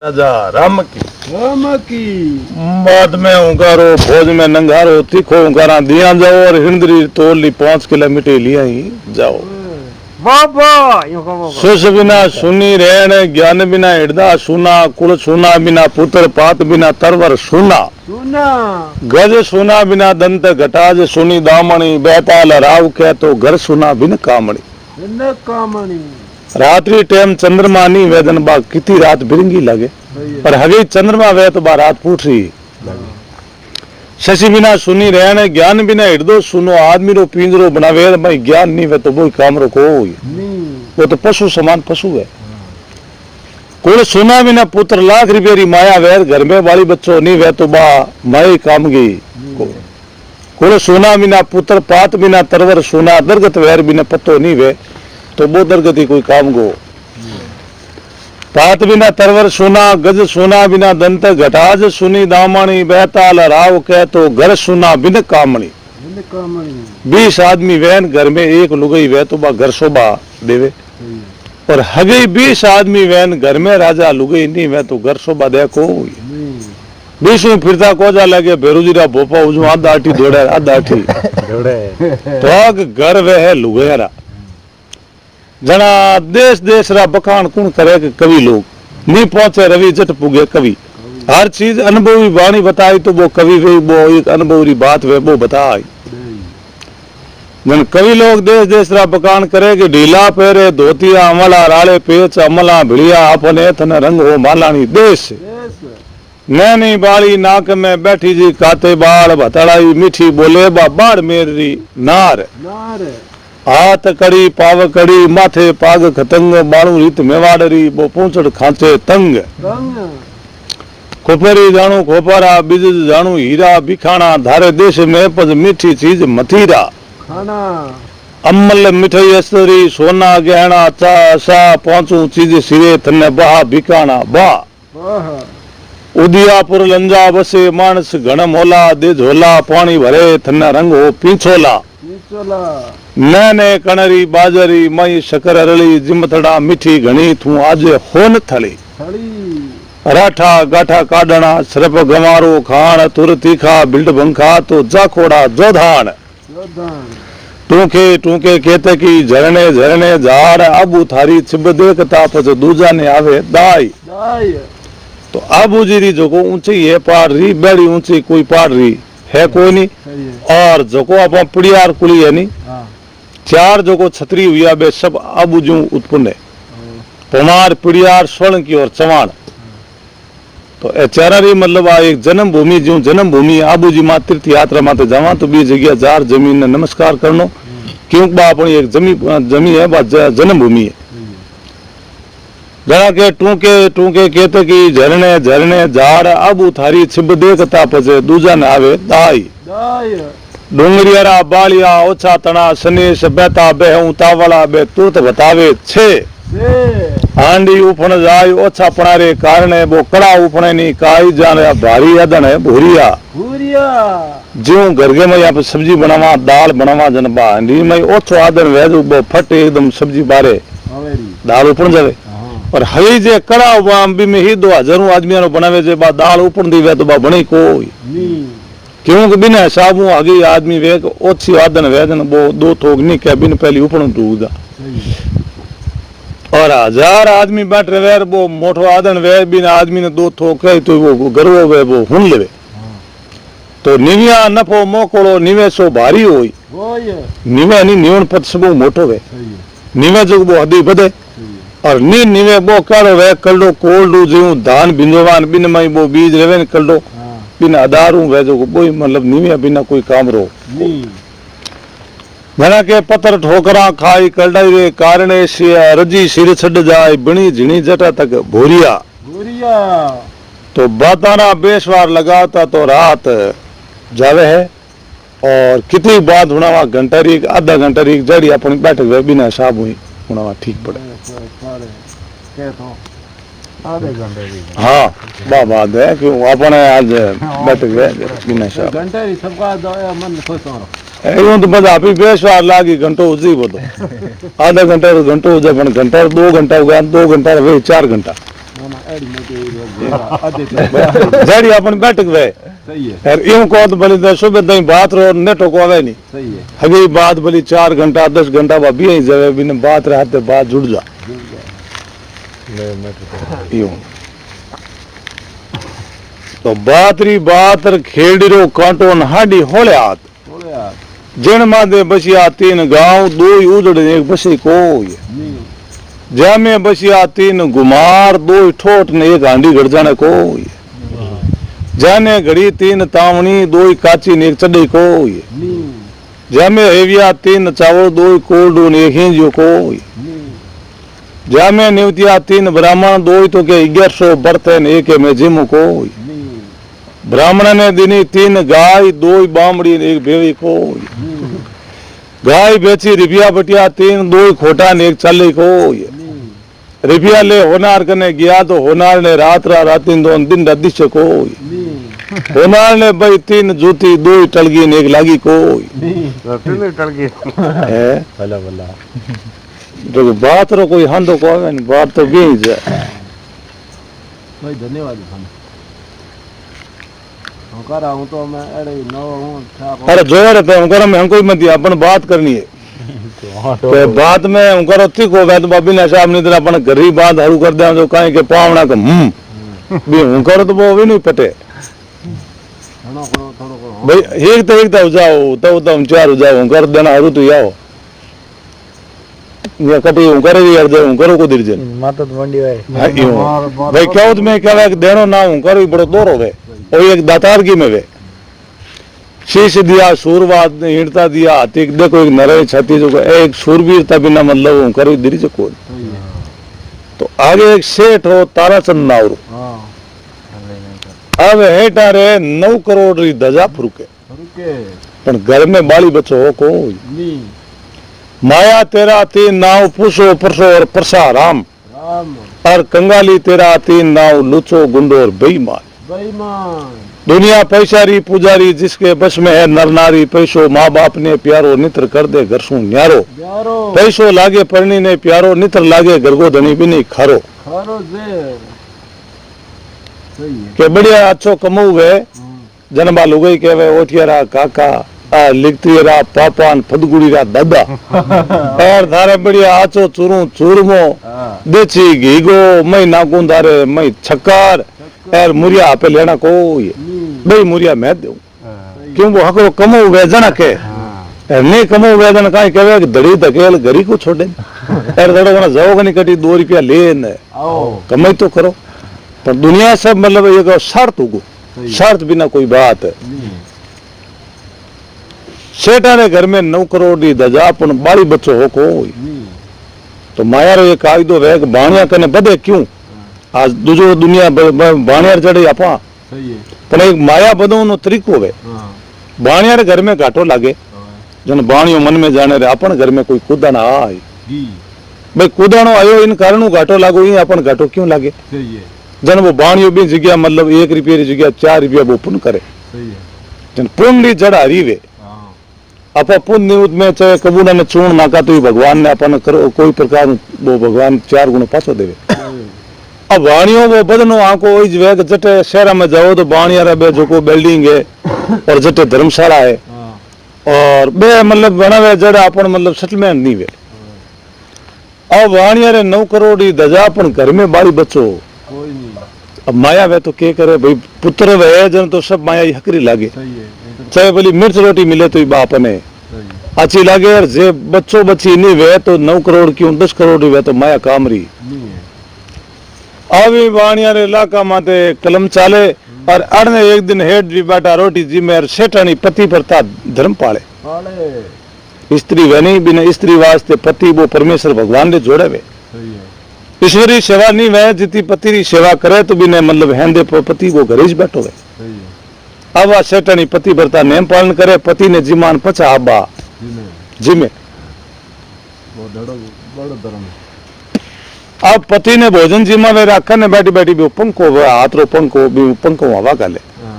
राजा राम की बाद में उंगारो भोज में नंगारो तीखो उंगारा दिया जाओ और हिंदरी तोड़ ली 5 किलोमीटर लिया ही जाओ। सुस बिना सुनी रहन ज्ञान बिना हृदय सुना कुल सुना बिना पुत्र पात बिना तरवर सुना गज सुना बिना दंत घटाज सुनी दामणी बैताल राव के तो घर सुना बिन कामणी रात्रि टाइम चंद्रमा नहीं वेदन बा कितनी रात बिरंगी लगे पर हगे चंद्रमा वे तो बा रात पूछ रही शशि बिना सुनी रहने ज्ञान बिना हृदय सुनो आदमी रो पिंजरो बनावे भाई ज्ञान नहीं वे तो वो काम रो को वो तो पशु समान पशु है। कोई सुना बिना पुत्र लाख रुपये री माया वे घर में वाली बच्चों नहीं वे तो बा माई काम गई। कोई सुना बिना पुत्र पात बिना तरवर सुना दरगत वैर बिना पत्तो नहीं वे तो वो दरगति कोई काम गो। पात बिना तरवर सुना गज सुना बिना दंत घटाज सुनी दामणी बैताल राव के तो घर सुना बिन कामणी 20 आदमी वैन घर में एक लुगई वे तो बा घर शोभा देवे और हगे 20 आदमी वैन घर में राजा लुगई नहीं वे तो घर शोभा दे को 20 में फिरता कोजा लगे बेरोजीरा भोपा उजू आधा आठी दौड़े आधा आठी तो घर वे है लुगेरा जना देश देश रा बखान कौन करे कि कवि लोग नहीं पहुंचे रवि जट पुगे कवि हर चीज अनुभवी वाणी बताई तो वो कवि वे वो एक अनुभवी बात वे वो बताई। जन कवि लोग देश देश रा बखान करे कि ढीला पेरे धोतिया अमला राले पेच अमला भिड़िया अपने थन रंग हो मालानी देश नैनी बाली नाक में बैठी जी काते बाल भतड़ाई मीठी बोले बाड़ मेरी नार हाथ कड़ी पाव कड़ी माथे पाग खतंग बाणु रीत मेवाड़री वो पूंछड़ खांचे तंग खोपरी जाणू खोपरा बीज जाणू हीरा बिखाना धारे देश में पज मीठी चीज मथीरा अमल मिठाई अस्तरी सोना गहना चा सा पांचू चीज सिरे थने बहा बिकाना बा उदियापुर लंजा बसे मानस घन मोला दे झोला पानी भरे थने रंग हो पीछोला नैने कणरी बाजरी मई शकर अरली जिमथड़ा मिठी घणी थू आज होन थली राठा गाठा काडना सरप गमारो खान तुर तीखा बिल्ड बंखा तो जाखोड़ा जोधान टूके टूके कहते की झरने झरने झाड़ आबू थारी छिब देखता पछ दूजा ने आवे दाई तो आबू जी री जो ऊंची है पहाड़ री बड़ी ऊंची कोई पहाड़ री है कोई नहीं और जो आप पुड़ियार कुली है नहीं चार जो छतरी हुआ बे सब आबू जू उत्पन्न है पमार पिड़ियार स्वर्ण की और चवाण तो ए चारारी मतलब आ एक जन्म भूमि जो जन्म भूमि आबू जी मां तीर्थ यात्रा माते जावा तो बी जगह जार जमीन ने नमस्कार करनो क्यों बा अपनी एक जमी है बा जन्म भूमि है। जना के टूके कहते कि झरने झरने झाड़ आबू थारी छिब देखता पचे दूजा ने आवे दाई डोंगरियारा बालिया ओछा तना सनेश बेता बेहू तावला बे तुरत बतावे छे हांडी उफण जाय ओछा पणारे कारणे वो कड़ा उफणे नी काई जाने भारी अदन है भूरिया जो घरगे में यहाँ पे सब्जी बनावा दाल बनावा जनबा हांडी में ओछो आदन वेजो वो फट एकदम सब्जी बारे दाल उफण जावे और हई जे कड़ा अंबी में ही 2000 आदमी बनावे जे बा दाल उफण दी वे तो बा बणी कोई क्योंकि बिना हिसाब आगे आदमी वे ओछी आदन वेदन वो 2 थोक नहीं क्या बिन पहली उपन टूकदा और 1000 आदमी बैठ रहे वो मोटो आदन वे बिन आदमी ने 2 थोक है तो वो गर्व वे वो हुन लेवे तो निविया नफो मोकोड़ो निवे सो भारी होई निवे नहीं निवन पद सब मोटो वे निवे जो वो हदी बदे और नी निवे वो कड़ो वे कल्डो कोल्डू जो धान बिंदवान बिन मई वो बीज रेवे कल्डो बिना अदारू वैजो कोई मतलब नहीं बिना कोई काम रो घना के पत्थर ठोकरा खाई कलडाई रे कारणे से रजी सिर छड़ जाए बणी झिणी जटा तक भूरिया तो बाताना बेसवार लगाता तो रात जावे है और कितनी बात हुणावा घंटा रीक आधा घंटा रीक जड़ी अपनी बैठक वे बिना हिसाब हुई हुणावा ठीक पड़े हाँ बात है कि अपने आज बैठक गए बिना हिसाब घंटे सबका मन खुश हो तो बस आप ही बेसवार लागी घंटो उजी बोलो आधा घंटा घंटो हो जाए घंटा 2 घंटा हो गया 2 घंटा 4 घंटा दाढ़ी में के आधे झाड़ी अपन बैठक वे सही है यार यूं को तो भली दस सुबह दई बात रो नेटो को आवे नहीं सही है हगी बात भली 4 घंटा 10 घंटा बा भी जावे बिन बात रहते बात जुड़ जा यूं तो बात री बात र खेड़ी रो कांटो नहाडी होले हाथ थोड़े यार जन मादे बसिया 3 गांव 2 उजड़ एक बसी कोई नहीं जामे बसिया 3 गुमार 2 ठोट ने एक हांडी गड़ जाने कोई जाने घड़ी 3 तावणी 2 काची ने एक चढ़ी कोई नहीं जामे हेविया 3 चावल 2 कोल्डू ने एक हिंजियो कोई नहीं जामे निवतिया 3 ब्राह्मण 2 तो के 1100 बर्तन एक में जिम कोई नहीं ब्राह्मण ने दिनी 3 गाय 2 बामड़ी ने एक भेवी कोई नहीं गाय बेची रुपया बटिया 3 2 खोटा ने एक चली कोई नहीं रुपया ले होनार कने गया तो होनार ने रात रातिन 2 दिन रदिश कोई नहीं होनार ने भाई 3 जूती 2 टलगी ने एक लागी कोई नहीं टल गई है भला भला जो बात रो कोई हंदो को आवे नहीं बात तो बीज है भाई धन्यवाद हम कर रहा हूं तो मैं अरे नो हूं क्या अरे जोर पे हम करम हम कोई मत अपन बात करनी है तो बात में हम करो ठीक हो गया तो बाबी ने साहब ने अपन गरीब बात हरू कर दे जो काहे के पावना का भी हम करो तो वो भी नहीं पटे थोड़ा करो भाई एक तो जाओ तो हम 4 जाओ हम कर देना हरू तो आओ ये कटी हम करे यार दे हम करो को दिरजन माता तो मंडी है हाँ, यूं। भाई क्या तो मैं क्या देनो ना हूं करो बड़ो दौर हो गए और एक दातार की में वे शीश दिया सूरवा हिड़ता दिया हाथी देखो एक नरे छाती जो एक सूरवीरता बिना मतलब हूं करो दिरी जो कोई सही है तो आगे एक सेठ हो ताराचंद नावरू हां अब हेटा रे 9 करोड़ री दजा फुरके रुके पण घर में बाली बच्चो हो कोई नहीं माया तेरा 3 नाव पुसो परसो और परसा राम राम और कंगाली तेरा 3 नाव लुचो गुंडो और बेईमान बेईमान दुनिया पैसारी पुजारी जिसके बस में है नर नारी पैसो माँ बाप ने प्यारो नित्र कर दे घर सू न्यारो यारो पैसो लागे परनी ने प्यारो नित्र लागे गरगो धनी भी नहीं खारो खारो जेर सही है के बढ़िया अच्छो कमऊ वे जनबा लुगई केवे ओठियारा काका लिखती रा पापान फदगुड़ी रा दादा और धारे बढ़िया आचो चूरू चूरमो हां देची घीगो मई नागुन धारे मई छक्कर और मुरिया पे लेना कोई नहीं भाई मुरिया मैं दूं क्यों वो हको कमो वेजन के नहीं कमो वेजन काई कहवे कि दड़ी धकेल घरी को छोड़े यार दड़ो ना जाओ नहीं कटी 2 रुपया लेन आओ कमाई तो करो पर दुनिया सब मतलब ये शर्त उगो शर्त बिना कोई बात है नहीं सेठा ने घर में 9 करोड़ दी दजा पण बाली बच्चो हो कोई नहीं तो माया रो ये कायदो वेग बाणिया कने बदे क्यों आज दूजो दुनिया बाणियार चढ़े आपा सही है पण एक माया बदो नो तरीको वे हां बाणियार घर में घाटो लागे जन बाणियो मन में जाने रे अपन घर में कोई कूदा ना आए जी भाई कूदानो आयो इन कारणों घाटो लागो ये अपन घाटो क्यों लागे सही है जन वो बाणियो भी जगह मतलब 1 रुपये की जगह 4 रुपया वो पुण्य करे सही है जन पुण्य जड़ा रीवे हां आप पुण्य में चाहे कबूना ने चूर्ण नाका तो भगवान ने अपन करो कोई प्रकार वो भगवान 4 गुण पाछो देवे अब वाणियों वो बदनो आंको इज वेग जटे शहर में जाओ तो बाणिया रे जो को बिल्डिंग है और जटे धर्मशाला है हां और बे मतलब बनावे जड़ा अपन मतलब सेटलमेंट नहीं वे अब वाणिया रे 9 करोड़ दी दजा अपन घर में बाड़ी बच्चो कोई नहीं अब माया वे तो के करे भाई पुत्र वे जन तो सब माया ही हकरी लागे सही है ये तो चाहे भली मिर्च रोटी मिले तो ही बाप ने सही है अच्छी लागे और जे बच्चों बच्ची नहीं वे तो 9 करोड़ क्यों 10 करोड़ वे तो माया कामरी नहीं है अभी बाणिया रे इलाका माते कलम चाले और अड़ने एक दिन हेड भी बाटा रोटी जी में सेठानी पति परता धर्म पाले पाले स्त्री वनी बिना स्त्री वास्ते पति वो परमेश्वर भगवान ने जोड़े वे सही है ईश्वरी सेवा नहीं वे जितनी पति री सेवा करे तो बिना मतलब हैंदे पति वो घरे बैठो वे सही है अब आ सेठानी पति भरता नेम पालन करे पति ने जिमान पचा आबा जिने जिमे वो बड़ो धर्म है अब पति ने भोजन जिमा वे रखा ने बैठी बैठी भी पंखो हाथ रो पंखो भी पंखो हवा गाले हां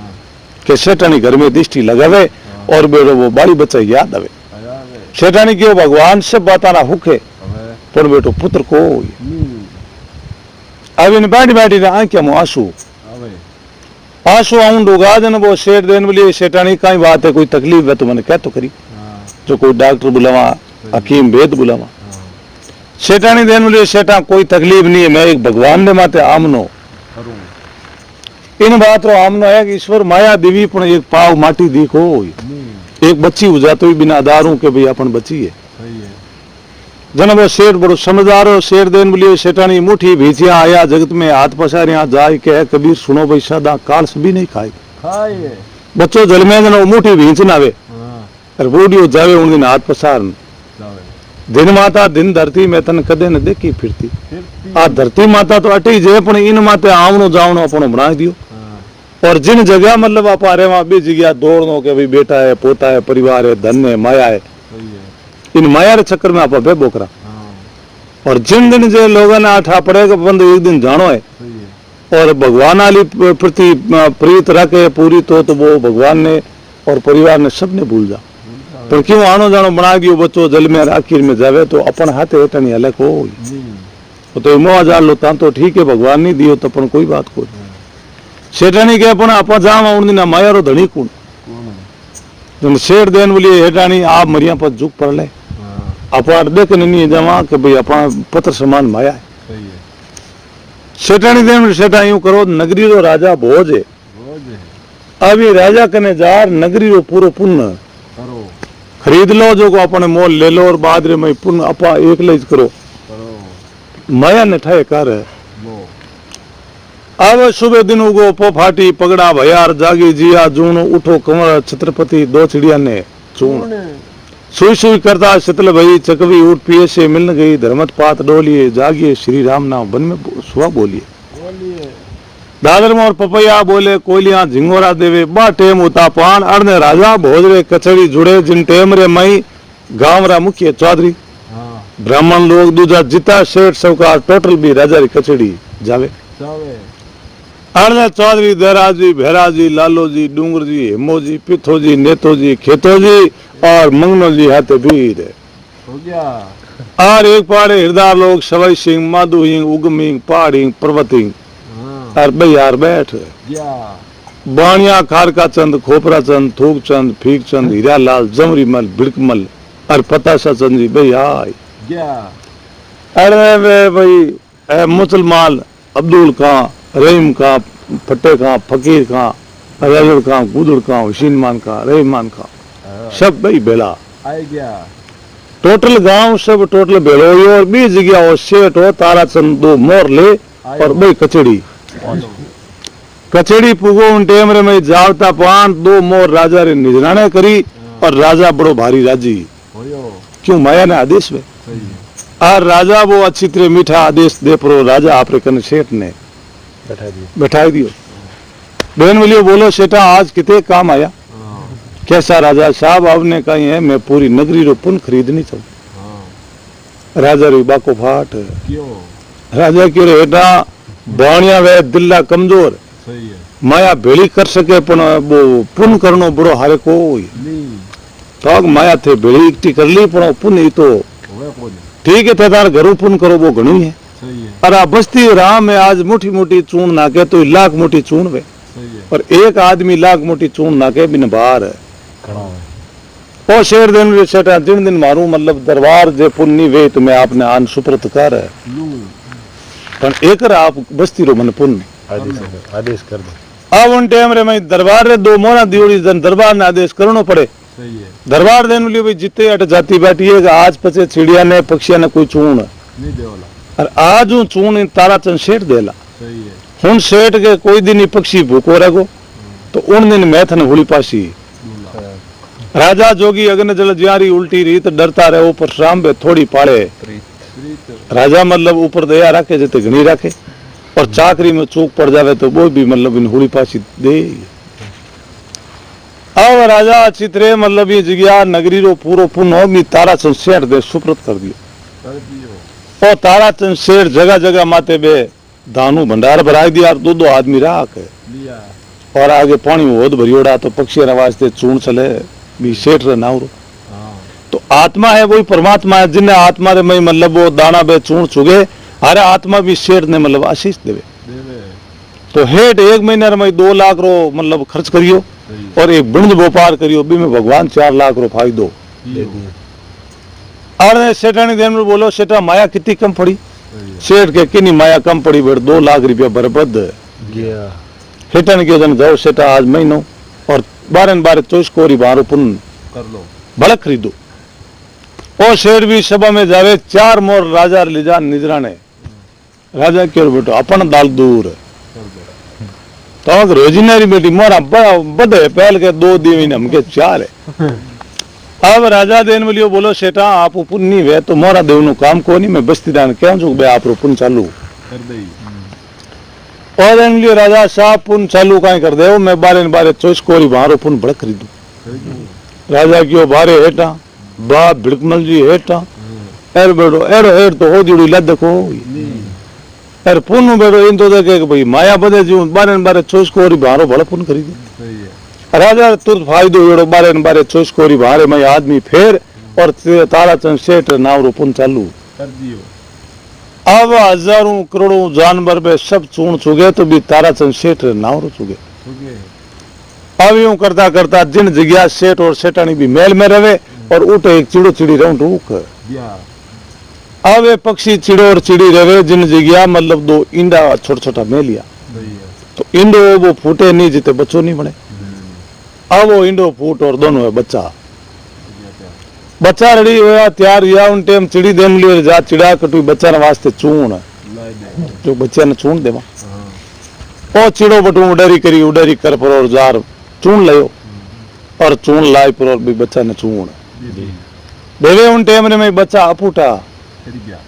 के सेठानी घर में दृष्टि लगावे और बेरो वो बाड़ी बच्चा याद आवे आया वे सेठानी के भगवान से बताना हुके हमें पर बेटो पुत्र को नहीं अभी बैठी बैठी रहा क्या मुँह आंसू आवे आंसू आऊं डूगा जन वो शेर देन बोलिए सेठानी कहीं बात है कोई तकलीफ है तो मैंने क्या तो करी हाँ जो कोई डॉक्टर बुलावा हकीम वेद बुलावा हाँ सेठानी देन बोलिए सेठा कोई तकलीफ नहीं है मैं एक भगवान ने माते आमनो करूँ इन बात रो आमनो है कि ईश्वर माया देवी पण एक पाव माटी देखो नहीं एक बच्ची हो जातो ही बिना दारू के भाई अपन बची है सही है जन वो शेर बड़ो समझदार हो शेर देन बोलिए सेठानी मुठी भीचिया आया जगत में हाथ पसारिया जाय के कबीर सुनो भाई सदा काल भी नहीं खाए खाइए बच्चो जल में जन वो मुठी भींच ना आवे हाँ और बूढ़ियो जावे उन दिन हाथ पसारन जावे दिन माता दिन धरती में तन कदे न देखी फिरती फिरती आ धरती माता तो अटी जे पण इन माते आवणो जावणो अपनो बना दियो हाँ और जिन जगह मतलब आप आ रहे वहां भी जगह दौड़नो के भाई बेटा है पोता है परिवार है धन है माया है सही है इन माया रे चक्कर में आप बे बोकरा हाँ और जिन दिन जे लोगों ने आठा पड़ेगा बंद एक दिन जानो है सही है और भगवान आली प्रति प्रीत रखे पूरी तो वो भगवान ने और परिवार ने सब ने भूल जा पर क्यों आनो जानो बना दियो बच्चो जल में आखिर में जावे तो अपन हाथे हेठा नहीं हलक हो नहीं तो मोह हजार लो ता तो ठीक है भगवान नहीं दियो तो अपन कोई बात कोई सेठानी के अपन आप जाम उन दिन माया रो धनी कौन कौन है जन शेर देन बोलिए हेठानी आप मरिया पर झुक पड़ ले हाँ आप देख नहीं जमा कि भाई अपन पत्र समान माया है सही है सेठानी देन सेठा यूं करो नगरी रो राजा भोज है रोज है अभी राजा कने जार नगरी रो पूरो पुण्य करो खरीद लो जो को अपने मोल ले लो और बाद में पुण्य अपा एक ले करो करो माया ने ठाए कर है वो अब सुबह दिन उगो पो फाटी पगड़ा भयार जागी जिया जून उठो कंवर छत्रपति दो चिड़िया ने चून कौन है सुई सुई करता शीतल भई चकवी उठ पिए से मिलन गई धर्मत पात डोलिए जागिए श्री राम नाम वन में सुहा बोलिए बोलिए दादर मोर पपैया बोले कोयलियां झिंगोरा देवे बा टेम उता पान अड़ने राजा भोजरे कचड़ी जुड़े जिन टेम रे मई गांव रा मुखिया चौधरी हाँ ब्राह्मण लोग दूजा जिता शेठ सौकार टोटल भी राजा री कचड़ी जावे जावे अड़ने चौधरी देहरा जी भेरा जी लालो जी डूंगर जी हेमो जी पिथो जी नेतो जी खेतो जी और मंगनो जी हाथे भीड़ हो गया और एक पाड़े हृदय लोग सवाई सिंह माधु हिंग उगम हिंग पहाड़ हिंग पर्वत हिंग हाँ और भाई यार बैठ गया बाणिया खारका चंद खोपरा चंद थूक चंद फीक चंद हीरा लाल जमरी मल भिड़कमल और पताशा चंद जी भाई आय गया अरे वे भाई मुसलमान अब्दुल खां रहीम खां फटे खां फकीर खां रजड़ खां गुदड़ खां हुसैन खां रहमान खां हाँ, सब भाई बेला आई गया टोटल गांव सब टोटल भेड़ो हो और बीस जगह हो सेठ हो ताराचंद दो मोर ले और भाई कचड़ी कचड़ी पुगो उन टेम रे में जावता पान दो मोर राजा रे निजराने करी और राजा बड़ो भारी राजी होयो क्यों माया ने आदेश में सही है और राजा वो अच्छी तरह मीठा आदेश दे परो राजा आपरे कन सेठ ने बैठा दिए बैठा दियो बहन बोलियो बोलो सेठा आज कितने काम आया हाँ कैसा राजा साहब आपने कही है मैं पूरी नगरी रो पुन खरीदनी चाहूँ हाँ राजा री बाको फाट क्यों राजा क्यों रे बेटा बाणिया वे दिल्ला कमजोर सही है माया भेड़ी कर सके पण वो पुन करनो बड़ो हारे कोई नहीं तो माया थे भेड़ी इकट्ठी कर ली पण पुन ही तो होया कौन ठीक है थे तार घरों पुन करो वो घणी है सही है और आ बस्ती राम में आज मोटी मोटी चून नाके तो लाख मोटी चून वे सही है और एक आदमी लाख मोटी चून नाके बिन बाहर है खड़ा है ओ शेर दिन वे सेठा जिन दिन मारू मतलब दरबार जे पुन्नी वे तो मैं आपने आन सुप्रत कर है लू पण एक आप बस्ती रो मन पुन आदेश कर दो अब उन टाइम रे मैं दरबार रे दो मोना दियोड़ी जन दरबार ने आदेश करनो पड़े सही है दरबार देन लियो भाई जिते अट जाती बैठी है आज पचे चिड़िया ने पक्षिया ने कोई चून नहीं देवला और आज ऊ चून इन ताराचंद सेठ देला सही है हुन सेठ के कोई दिन ही पक्षी भूखो रहेगो तो उन दिन मैं थन होली पासी दूल्हा राजा जोगी अग्न जल ज्यारी उल्टी रीत डरता रहे ऊपर शाम पे थोड़ी पाड़े प्रीत राजा मतलब ऊपर दया रखे जते घनी रखे और चाकरी में चूक पड़ जावे तो वो भी मतलब इन होली पासी दे अब राजा चित्रे मतलब ये जगह नगरी रो पूरो पुन हो मी ताराचंद सेठ दे सुप्रत कर दियो कर दियो और ताराचंद सेठ जगह जगह माते बे दानू भंडार भरा दिया और दो आदमी राख लिया और आगे पानी बहुत भरियोड़ा तो पक्षी वास्ते चून चले भी सेठ रे नाव हाँ तो आत्मा है वही परमात्मा है जिन्हें आत्मा रे में मतलब वो दाना बे चून चुगे अरे आत्मा भी शेठ ने मतलब आशीष देवे। देवे तो हेठ 1 महीना में 2 लाख रो मतलब खर्च करियो सही और एक बिंद व्यापार करियो बी में भगवान 4 लाख रो फायदो दे और सेठानी देन में बोलो सेठा माया कितनी कम पड़ी सही है सेठ के किनी माया कम पड़ी बेट 2 लाख रुपया बर्बाद गया सेठन के जन जाओ सेठा आज महीनो और 12 24 कोरी बारो पुन कर लो भड़क खरीदो और शेर भी सभा में जावे 4 मोर राजा ले जा निजराने राजा क्यों बेटो अपन दाल दूर कर दो तो अगर रोजिनारी बेटी मोरा बड़ा बड़े पहल के 2 दिन हमके 4 है अब राजा देन बोलियो बोलो सेठा आप पुण्य वे तो मोरा देव नु काम को नहीं मैं बस्ती दान क्यों जो बे आप पुण्य चालू कर दई और देन बोलियो राजा साहब पुण्य चालू काई कर देव मैं 12 24 कोरी बारो पुण्य भड़क खरीदू खरीदू राजा क्यों बारे हेठा बा भिड़कमल जी हेठा एर बेटो एरो हेठ तो हो जुड़ी लद देखो नी एर पुण्य बेटो इन तो देखे कि भाई माया बदे जीव 12 24 कोरी बारो भड़ पुण्य खरीदे सही है राजा तुर फायदो एड़ो 12 24 कोरी बारे में आदमी फेर और ताराचंद सेठ नाव रो पुण्य चालू कर दियो अब हजारों करोड़ों जानवर पे सब चून चुगे तो भी ताराचंद सेठ नाव रो चुगे सुगे अब यूं करता करता जिन जगह सेठ और सेठानी भी मेल में रहे और उठे एक चिड़ो चिड़ी राउंड रुक दिया अब ये पक्षी चिड़ो और चिड़ी रहे जिन जगह मतलब 2 इंडा छोटा छोटा मेलिया सही है तो इंडो वो फूटे नहीं जिते बच्चों नहीं बने अब वो इंडो फूट और दोनों है बच्चा बच्चा रेडी हुआ तैयार हुआ उन टाइम चिड़ी देन लियो जा चिड़ा कटू बच्चा ने वास्ते चून लाई दे जो बच्चा ने चून देवा हां ओ चिड़ो बटू उडरी कर पर और जार चून लियो और चून लाई पर और भी बच्चा ने चून दी देवे उन टाइम में बच्चा अपूटा कर गया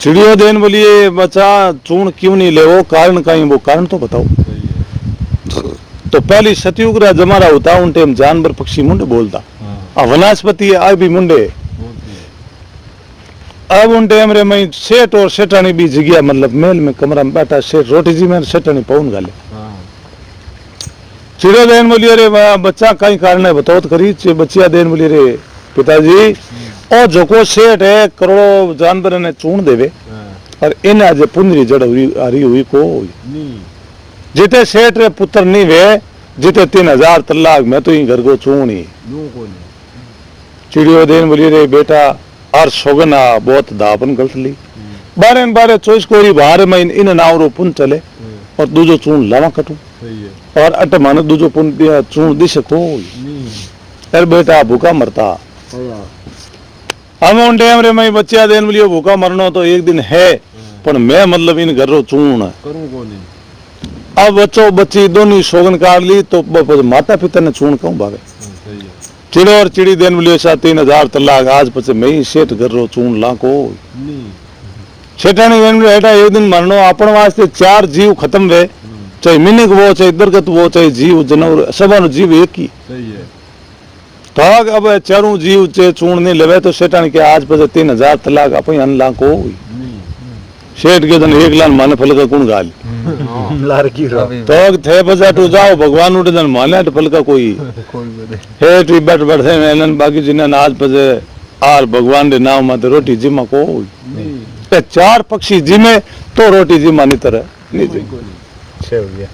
चिड़ियो देन बोलिए बच्चा चून क्यों नहीं ले वो कारण कहीं वो कारण तो बताओ सही है तो पहली सतयुग रा जमाना होता उन टाइम जानवर पक्षी मुंडे बोलता हां वनस्पति आ भी मुंडे बोलती है अब उन टाइम रे मैं सेठ और सेठानी भी जगह मतलब मेल में कमरा में बैठा सेठ रोटी जी में सेठानी पौन गाले हां चिड़िया देन बोलिए रे बच्चा कई कारण है बताओ तो करी बच्चिया देन बोलिए रे पिताजी और जोको सेठ है करोड़ों जानवर ने चून देवे हां और इन आज पुंजरी जड़ हरी हुई को नी जिते सेठ रे पुत्र नहीं वे जिते 3000 तलाक मैं तो ही घर को चून ही नो को नहीं चिड़ियो देन बोलिए रे बेटा और सोगना बहुत दापन गलत ली 12 24 कोरी बाहर में इन नाव रो पुन चले और दूजो चून लावा कटू सही है और अट माने दूजो पुन चून दिश को नी अरे बेटा भूखा मरता आया हम उन टाइम रे मैं बच्चा देन बोलियो भूखा मरनो तो एक दिन है पर मैं मतलब इन घर रो चून करूं को नहीं अब बच्चों बच्ची दोनों सोगन काट ली तो माता पिता ने चून कहूं भागे सही है चिड़ो और चिड़ी देन बोलियो सा 3000 तलाक आज पचे मैं ही सेठ घर रो चून ला को नी सेठानी देन बोलियो हेठा एक दिन मरनो अपन वास्ते 4 जीव खत्म वे चाहे मिनिक वो चाहे दरगत वो चाहे जीव जानवर सबनो जीव एक ही सही है तो अब चारों जीव चे चून नहीं लेवे तो सेठानी के आज पचे 3000 तलाक अपन अन ला को नी सेठ के जन 1 लाख माने फल का कुण गाल लारकी रो तो थे बजा टू जाओ भगवान उठे जन माने तो फल का कोई कोई बदे हेठ ही बैठ बैठे में बाकी जिन्हें आज पजे आर भगवान के नाम माते रोटी जिमा को नी ते 4 पक्षी जिमे तो रोटी जिमा नहीं तरह नहीं जी को नहीं छे हो गया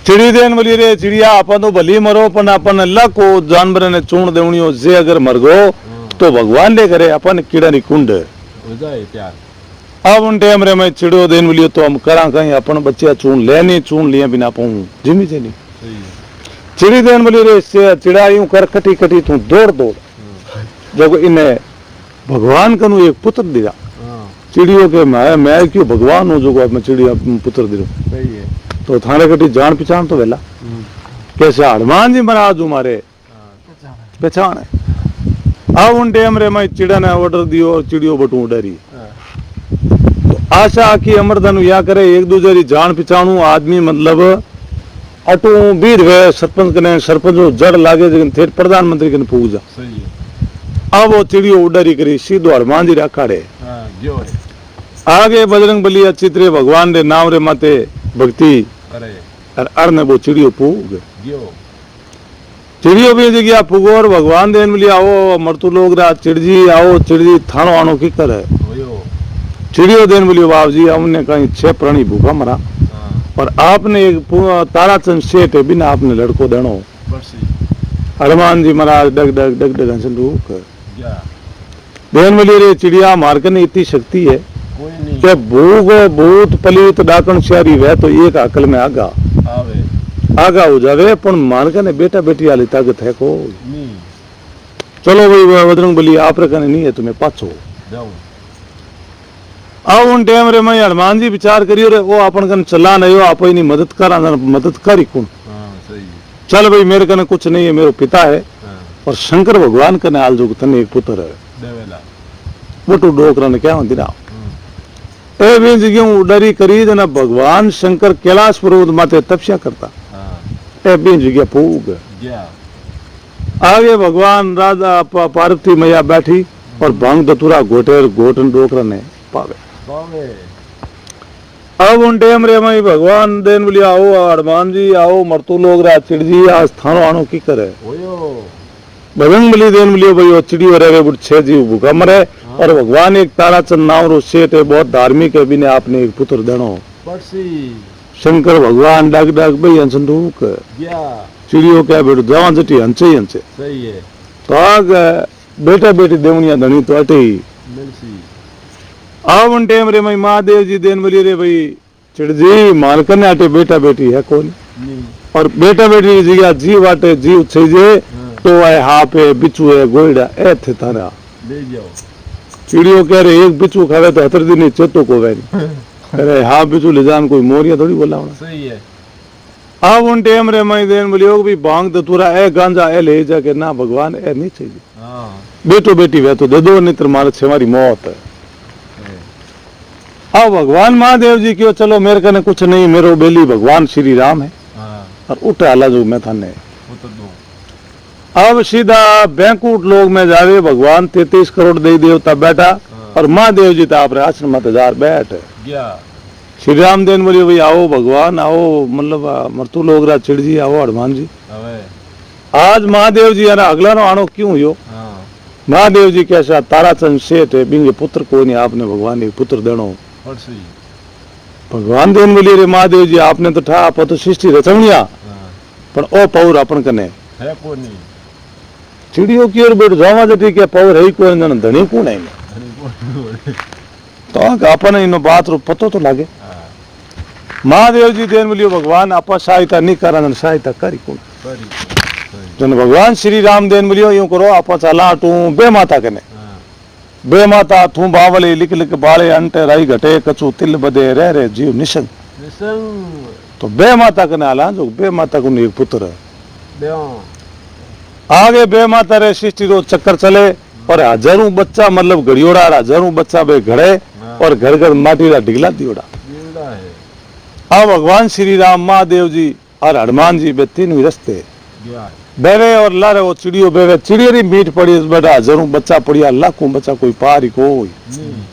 चिड़ी देन बोली रे चिड़िया अपन तो भली मरो पण अपन अल्लाह को जानवर ने चूण देवणियो जे अगर मर गो तो भगवान ले करे अपन कीड़ा नी कुंड हो जाए प्यार अब उन टाइम रे मैं चिड़ो देन बोलियो तो हम करा कहीं अपन बच्चा चून लेनी चून लिए बिना पाऊं जिमी जेनी सही है चिड़ी देन बोली रे चिड़ा यूं कर कटी कटी तू दौड़ दौड़ जब इन्हें भगवान कनु एक पुत्र दिया हां चिड़ियों के मैं क्यों भगवान हूँ जो मैं चिड़िया पुत्र दे दूं सही है तो थाने कटी जान पहचान तो वेला कैसे हनुमान जी महाराज मारे पहचान है अब उन टाइम रे मैं चिड़ा ने ऑर्डर दियो और चिड़ियो बटू डरी तो आशा की अमरधन या करे एक दूसरे की जान पहचानू आदमी मतलब अटू वीर वे सरपंच कने सरपंच जड़ लागे जगन थे प्रधानमंत्री कने पूजा सही है अब वो चिड़ियो उडरी करी सीधो हनुमान जी राखाड़े हां जो है आगे बजरंग बली चित्रे भगवान रे नाम रे माते भक्ति करे और अरने वो चिड़ियो पूग जो चिड़ियो भी जगह पुगो और भगवान देन मिली आओ मरतू लोग रा चिड़जी आओ चिड़जी थानो आनो की करे होयो चिड़ियो देन बोलियो बाबू जी हमने कहीं 6 प्राणी भूखा मरा हाँ और आपने एक ताराचंद सेठ है बिना आपने लड़को देनो पर्सी हनुमान जी महाराज डग डग डग डग हंसन रूक क्या देन बोलिए रे चिड़िया मार्कन इतनी शक्ति है कोई नहीं कि भूख भूत पलीत डाकण श्यारी वह तो एक अकल में आगा आवे आगा हो जावे पण मानका ने बेटा बेटी वाली ताकत है को नहीं चलो भाई बजरंग बली आप रखने नहीं है तुम्हें पाछो जाऊं अब उन टाइम रे मैं हनुमान जी विचार करियो रे वो अपन कन चला नहीं हो आप इनी मदद करा मदद करी कौन हाँ सही है चल भाई मेरे कने कुछ नहीं है मेरे पिता है हाँ और शंकर भगवान कने आल जो तने एक पुत्र है देवेला मोटू डोकरा ने क्या होती ना ए भी जगह डरी करी ना भगवान शंकर कैलाश पर्वत माते तपस्या करता हाँ ए भी जगह फूक क्या आगे भगवान राधा पार्वती मैया बैठी और भांग दतुरा घोटेर घोटन डोकरा ने पावे पावे अब उन टाइम रे मई भगवान देन बोली आओ हनुमान जी आओ मरतू लोग रा चिड़ जी आज थानो आनो की करे ओयो बजरंग बली देन बोलियो भाई वो चिड़ी रे बुढ़ 6 जीव भूखा मरे और भगवान एक ताराचंद नाम रो सेठ है बहुत धार्मिक है बिने आपने एक पुत्र देनो पर्सी शंकर भगवान डग डग भाई हंसन रूक क्या चिड़ियों क्या बेटो जवान जटी हंसे ही हंसे सही है तो आग बेटा बेटी देवनिया धनी तो अटे ही मिलसी अब उन टाइम रे मई महादेव जी देन बोली रे भाई चिड़ जी मालकन आटे बेटा बेटी है कौन नहीं और बेटा बेटी की जगह जीव आटे जीव छे तो है हाँ पे बिच्छू है गोइडा ए थे थारा ले जाओ चिड़ियों कह रहे एक बिच्छू खावे तो 70 दिन चेतो को वे अरे हाँ बिच्छू ले जान कोई मोरिया थोड़ी बोला होना सही है अब उन टाइम रे मई देन बोलियो भी भांग दतुरा ए गांजा ए ले जाके ना भगवान ए नहीं चाहिए हाँ बेटो बेटी वे तो दे दो नहीं तो मारे से हमारी मौत है अब भगवान महादेव जी क्यों चलो मेरे कने कुछ नहीं मेरो बेली भगवान श्री राम है हाँ और उठ आला जो मैं थाने वो तो दो अब सीधा बैंकुट लोग में जावे भगवान 33 करोड़ दे देवता बैठा और महादेव जी तो आप आश्रम में तजार बैठ क्या श्री राम देन बोलिए भाई आओ भगवान आओ मतलब मरतू लोग रा चिड़ जी आओ हनुमान जी अवे आज महादेव जी यार अगला नो आनो क्यों हो हाँ महादेव जी कैसा ताराचंद सेठ है बिंगे पुत्र को नहीं आपने भगवान एक पुत्र देनो पर्सी भगवान देन बोलिए रे महादेव जी आपने तो ठा आप तो सृष्टि रचवनिया हाँ पर ओ पौर अपन कने है को नहीं चिड़ियों की ओर बैठ जावा जटी के पौर है कोई जन धनी कौन है अरे को तो अपन इन बात रो पतो तो लागे हाँ महादेव जी देन बोलियो भगवान आपा सहायता नहीं करा सहायता करी कौन सही सही जन भगवान श्री राम देन बोलियो यूं करो आपा चला टू बे माता कने हाँ बे माता थू बावले लिख लिख बाले अंटे राई घटे कचू तिल बदे रह रे जीव निशंग निसंग तो बे माता कने आला जो बे माता को एक पुत्र है देओ आगे बे माता रे सृष्टि रो चक्कर चले और हजारों बच्चा मतलब घड़ियोड़ा हजारों बच्चा बे घड़े और घर घर माटी रा ढिगला दियोड़ा जीवड़ा है अब भगवान श्री राम महादेव जी और हनुमान जी बे तीन ही रस्ते गया बेवे और लारे वो चिड़ियो बेवे चिड़ियरी मीट पड़ी इस बेटा हजारों बच्चा पड़िया लाखों बच्चा कोई पार ही कोई नहीं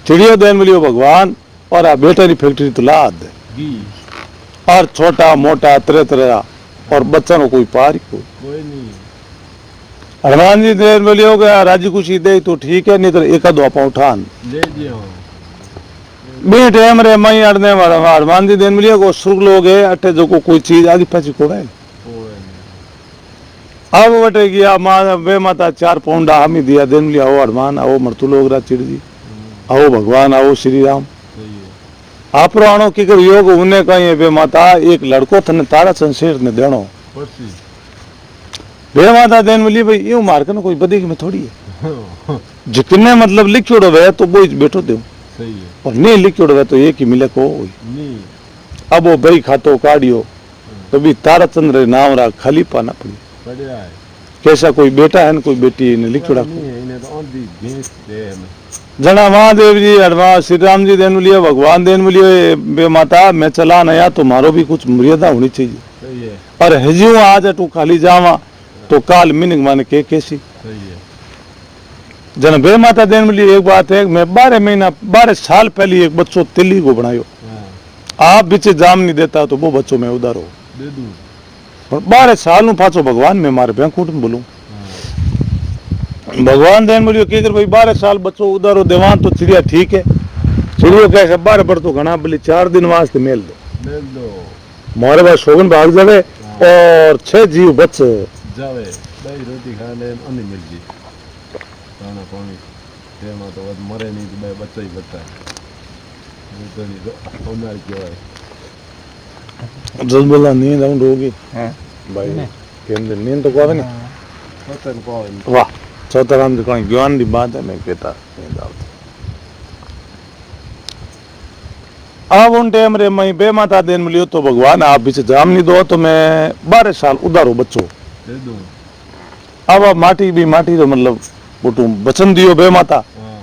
चिड़ियो देन मिलियो भगवान और आ बेटा की फैक्ट्री तो लाद गी और छोटा मोटा तरह तरह और बच्चा नो कोई पार ही कोई कोई नहीं हनुमान जी देन मिलियो गया राजी खुशी दे तो ठीक है नहीं तो एक दो आप उठान ले जियो बे टाइम रे मई अड़ने हनुमान जी देन मिलियो को सुर्ग लोग है अटे जो को कोई चीज आगे पाछी को है कोई नहीं अब बटे गया माँ बे माता 4 पौंडा हम ही दिया देन लिया आओ हनुमान आओ मरतू लोग रा चिड़ जी आओ भगवान आओ श्री राम सही है आप आणो की कर योग उन्हें कहीं बे माता एक लड़को थने तारा संशेर ने देनो पर्सी बे माता देन मिली भाई यूं मार के ना कोई बदी में थोड़ी है जितने मतलब लिखियोड़ो वे तो वो बैठो दो सही है और नहीं लिखियोड़ो वे तो एक ही मिले को नहीं अब वो बई खातो काढ़ियो तो भी तारा चंद्र नाम रा खाली पाना पड़ी बढ़िया है कैसा कोई बेटा है न कोई बेटी है लिखियोड़ा नहीं है इन्हें तो आंधी भैंस दे में जना महादेव जी हनुमान श्री राम जी देन मिलियो भगवान देन मिलियो बे माता मैं चला नया तो मारो भी कुछ मर्यादा होनी चाहिए सही है और हजियो आज तू खाली जावा तो काल मिनिंग माने के कैसी सही है जन बे माता देन मिली एक बात है मैं 12 महीना 12 साल पहले एक बच्चों तिल्ली को बनायो हाँ आप बीच जाम नहीं देता तो वो बच्चों में उधर हो दे दूँ पर 12 साल नु पाछो भगवान में मारे बैंकुट में बोलूं हाँ भगवान देन मिलियो के भाई 12 साल बच्चों उधर हो देवान तो चिड़िया ठीक है चिड़ियों कैसे बार पर तो घना बोली 4 दिन वास्ते मेल दो मेल दो मारे बाद शोगन भाग जावे और 6 जीव बच जावे भाई रोटी खाने अन्नी मिल गई दाना पानी તેમાં તો વધ મરે નહીં તો બે બચ્ચા ही બચ્ચા ઉનાળ કહેવાય जस बोला नींद आउंड होगी भाई केंद्र नींद तो कोवे नहीं પતંગ કોઈ वाह चौथा राम जी कोई ज्ञान की बात है मैं कहता नींद आवती अब उन टाइम रे मैं बे माता देन मिलियो तो भगवान आप बीच जाम नहीं दो तो मैं 12 साल उधारो बच्चो દે દઉં अब माटी भी माटी तो मतलब बोटू बचन दियो बे माता હા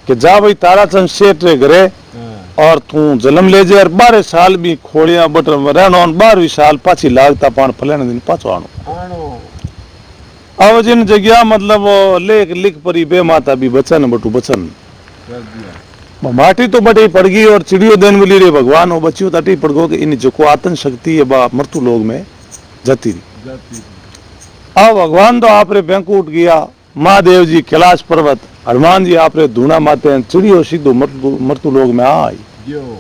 कि जा भाई ताराचंद सेठ रे घरे હા और तू जन्म ले जे और 12 साल भी खोड़िया बटर में रहनो और 12वीं साल पाछी लागता पान फलाने दिन पाछो आनो આણો अब जिन जगह मतलब वो लेख लिख परी बे माता भी बचन बटू बचन કર દિયા माटी तो बटी पड़ गई और चिड़ियों देन मिली रे भगवान वो बच्चियों तटी पड़ गो कि इन जो आतन शक्ति है बा मृत्यु लोग में जाती रही જાતી अब भगवान तो आप रे बैंक उठ गया महादेव जी कैलाश पर्वत हनुमान जी आप रे धूना माते हैं चिड़ियों सीधो मृत्यु लोग में आई ગયો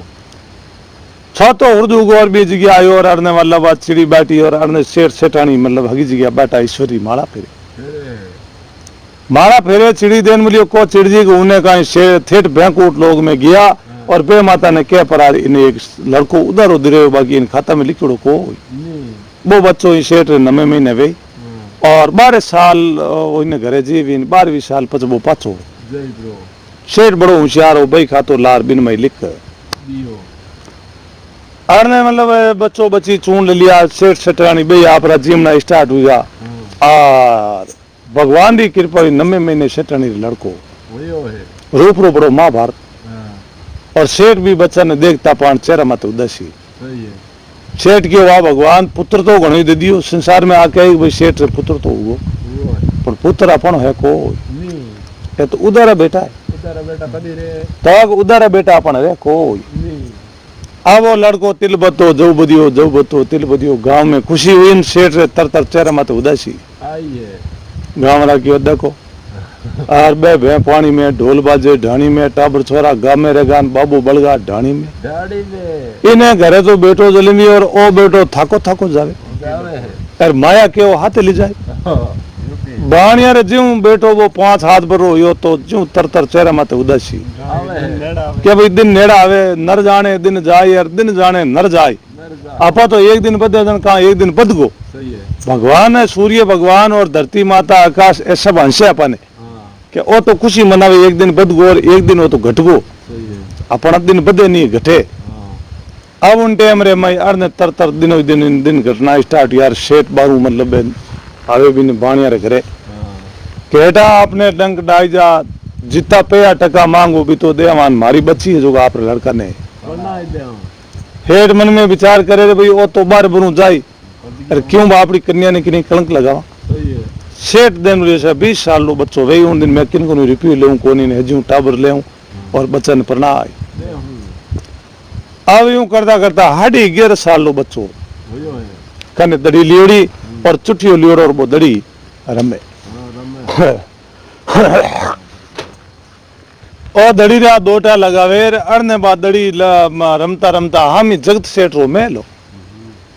छतो उर्दू गोर भी जगह आयो और अरने वाला बात चिड़ी बैठी और अरने शेर सेठानी मतलब हगी जगह बैठा ईश्वरी माला फेरे ફેરે माला फेरे चिड़ी देन मिलियो को चिड़जी को उन्हें कहीं शेर ठेठ बैंकूट लोग में गया और बे माता ने क्या परा इन्हें एक लड़को उधर उधर बाकी इन खाता में लिखिड़ो को ની वो बच्चों ही शेठ नमे महीने वे और 12 साल इन्हें घरे जीवी 12वीं साल पच वो पाछो જય બ્રો शेठ बड़ो होशियार हो बई खातो लार बिन में लिख દિયો अरने मतलब बच्चों बच्ची चून ले लिया सेठ सेठानी बई आपरा जीवना स्टार्ट हुआ और भगवान की कृपा हुई 9 महीने सेठानी लड़को વયો હે रूप रो बड़ो महाभारत હા और सेठ भी बच्चा ने देखता पान चेहरा मत उदासी સહી હે सेठ के वाह भगवान पुत्र तो घणो दे दियो संसार में आके भाई सेठ रे पुत्र तो हुओ વયો હે पर पुत्र अपन है को ની ये तो उधर बेटा है ઉતારા બેટા કદી રે तो उधर बेटा अपन रे को ની अब वो लड़को तिल बतो जव बतो तिल बदियो गांव में खुशी हुई न सेठ रे तर चेहरा मत उदासी આઈ હે गांव रा क्यों देखो और बे पानी में ढोल बाजे ढाणी में टाबर छोरा गामे रे गान बाबू बलगा ढाणी में ડાડી મે इन्हें घरे तो बेटो जलेंदी और ओ बेटो थाको थाको जावे જાવે હે और माया के वो हाथे ले जाए યુપી बाणिया रे ज्यों बेटो वो 5 हाथ भरो यो तो ज्यों तर चेहरा माते उदासी આવે હે के भाई दिन नेड़ा आवे नर जाने दिन जाए और दिन जाने नर जाए નરજા आपा तो एक दिन बदे दिन कहा एक दिन बद गो સહી હે भगवान है सूर्य भगवान और धरती माता आकाश ये सब अंश है अपन હા कि वो तो खुशी मनावे एक दिन बद गो और एक दिन वो तो घट गो સહી હે अपना दिन बदे नहीं घटे હા अब उन टाइम रे मैं अर्ने तर दिनों दिन घटना स्टार्ट यार सेठ बारू मतलब आवे भी नहीं बाणिया रे घरे હા केटा आपने डंक डाई जा जितना पे टका मांगो भी तो देवान मारी बच्ची है जो आप लड़का ने બનાઈ દેઉં हेड मन में विचार करे रे भाई वो तो बार बरू जाई अरे क्यों बापड़ी कन्या ने किन्हीं कलंक लगावा સહી હે सेठ दिन जैसे 20 साल लो बच्चो वे उन दिन मैं किन को रिप्यू लेऊं कोनी ने हजू टाबर लेऊं और बच्चा ने पढ़ना आई દે હું अब यूं करता करता 11.5 साल लो बच्चो વયો હે कने दड़ी लियोड़ी और चुटियो लियोड़ो और वो दड़ी रमे હા રમે और दड़ी रा दोटा लगावे अरने बाद दड़ी रमता रमता हम जगत सेठ रो में लो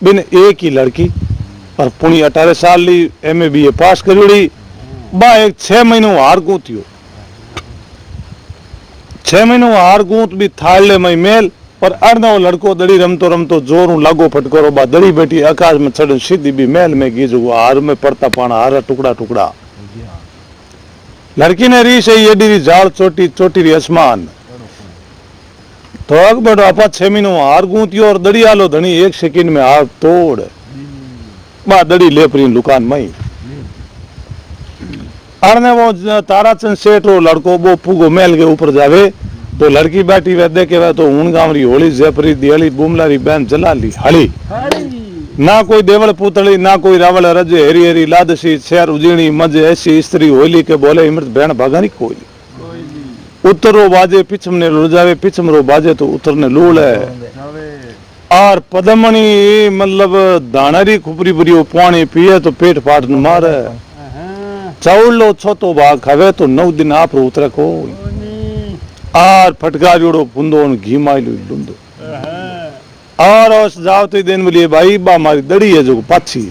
बिन एक ही लड़की और पुणी 18 साल ली एमए बीए पास करी बा एक 6 महीनों हार गूंथियो 6 महीनों हार गूंथ भी थाल ले मई मेल और अरने वो लड़को दड़ी रमतो रमतो जोरू लागो फटकोरो बा दड़ी बेटी आकाश में चढ़ सीधी भी मेल में गी जो हार में पड़ता पाना हारा टुकड़ा टुकड़ा लड़की ने री से ये डी झाड़ चोटी चोटी री आसमान तो अग बेटो आपा 6 महीनों हार गूंथियो और दड़ी आलो धनी 1 सेकंड में हार तोड़ बा दड़ी लेपरी दुकान मई अरने वो ताराचंद सेठ रो लड़को वो पुगो मेल के ऊपर जावे तो लड़की बैठी वे देखे वे तो ऊन गांव री होली जयपुरी दियाली बुमला री बैन जला ली हली ना कोई देवल पुतली ना कोई रावल रजे हेरी हेरी लादसी शेर उजीणी मज ऐसी स्त्री होली के बोले इमृत बैन भागानी कोई उत्तरो बाजे पिछम ने लुड़ जावे पिछम रो बाजे तो उतर ने लूड़ है જાવે और पदमणी मतलब दानारी खुपरी बुरी पानी पिए तो पेट फाट न मारे હા चाउल लो छो तो भाग खावे तो 9 दिन आप रो उतरे को કોની आर फटका जोड़ो पुंदो घी माइलो लुंदो और उस जाव तो देन मिली भाई बा मारी दड़ी है जो पाछी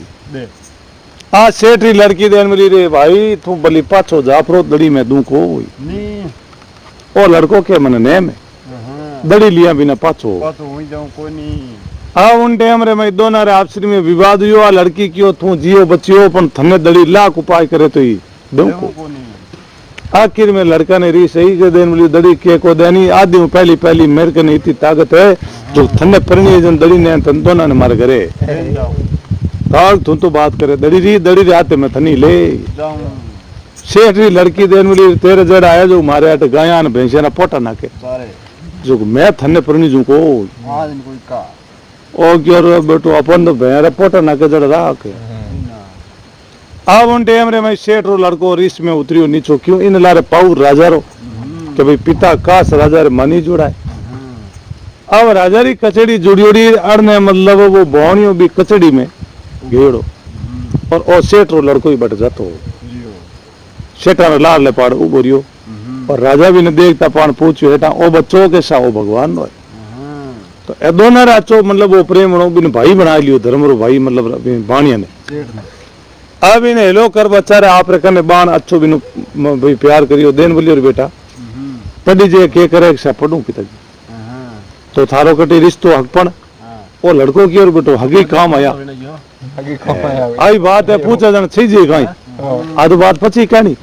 आ सेठी लड़की देन मिली रे भाई तू बली पाछो जाफरो दड़ी में दू को ओ लड़को के मन ने में दड़ी लिया बिना पाछो आ उन टाइम रे मैं दोनों रे आपस में विवाद हुयो आ लड़की कियो तू जियो बचियो पण थने दड़ी लाख उपाय करे तो ही दू को आखिर में लड़का ने री सही के देन मिली दड़ी के को देनी आदि में पहली पहली मेरे के नहीं इतनी ताकत है जो थने परनी जन दड़ी ने तन दोनों ने मार करे ताक तू तो बात करे दड़ी री हाथ में थनी ले सेठ री लड़की देन मिली तेरे जड़ आया जो मारे अट गाया ने भैंसिया ना पोटा नाके जो मैं थने परनी जू को ओ क्यों बेटो अपन तो भैंरा पोटा नाके जड़ रहा के अब उन टाइम रे मैं सेठ रो लड़को रिस में उतरियो नीचो क्यों इन लारे पाऊ राजा रो कि भाई पिता काश राजा रे मनी जुड़ाए अब राजा री कचड़ी जुड़ियोड़ी अड़ने मतलब वो भौणियों भी कचड़ी में घेड़ो और ओ सेठ रो लड़को ही बट जातो सेठा ने लाल ले पाड़ उबरियो और राजा भी ने देखता पान पूछियो हेटा ओ बच्चो के सा ओ भगवान नो तो ए दोनों राचो मतलब वो प्रेम रो बिन भाई बना लियो धर्म रो भाई मतलब बाणिया ने अब इन्हें हेलो कर बच्चा आप रे कने बाण अच्छो बिनु भाई प्यार करियो देन बोलियो रे बेटा पढ़ी जे के करे सा पढ़ू पिताजी तो थारो कटी रिश्तो हकपण ओ लड़को की और बेटो हगी काम आया आई बात है पूछा जन छी जे काई आ तो बात पची कानी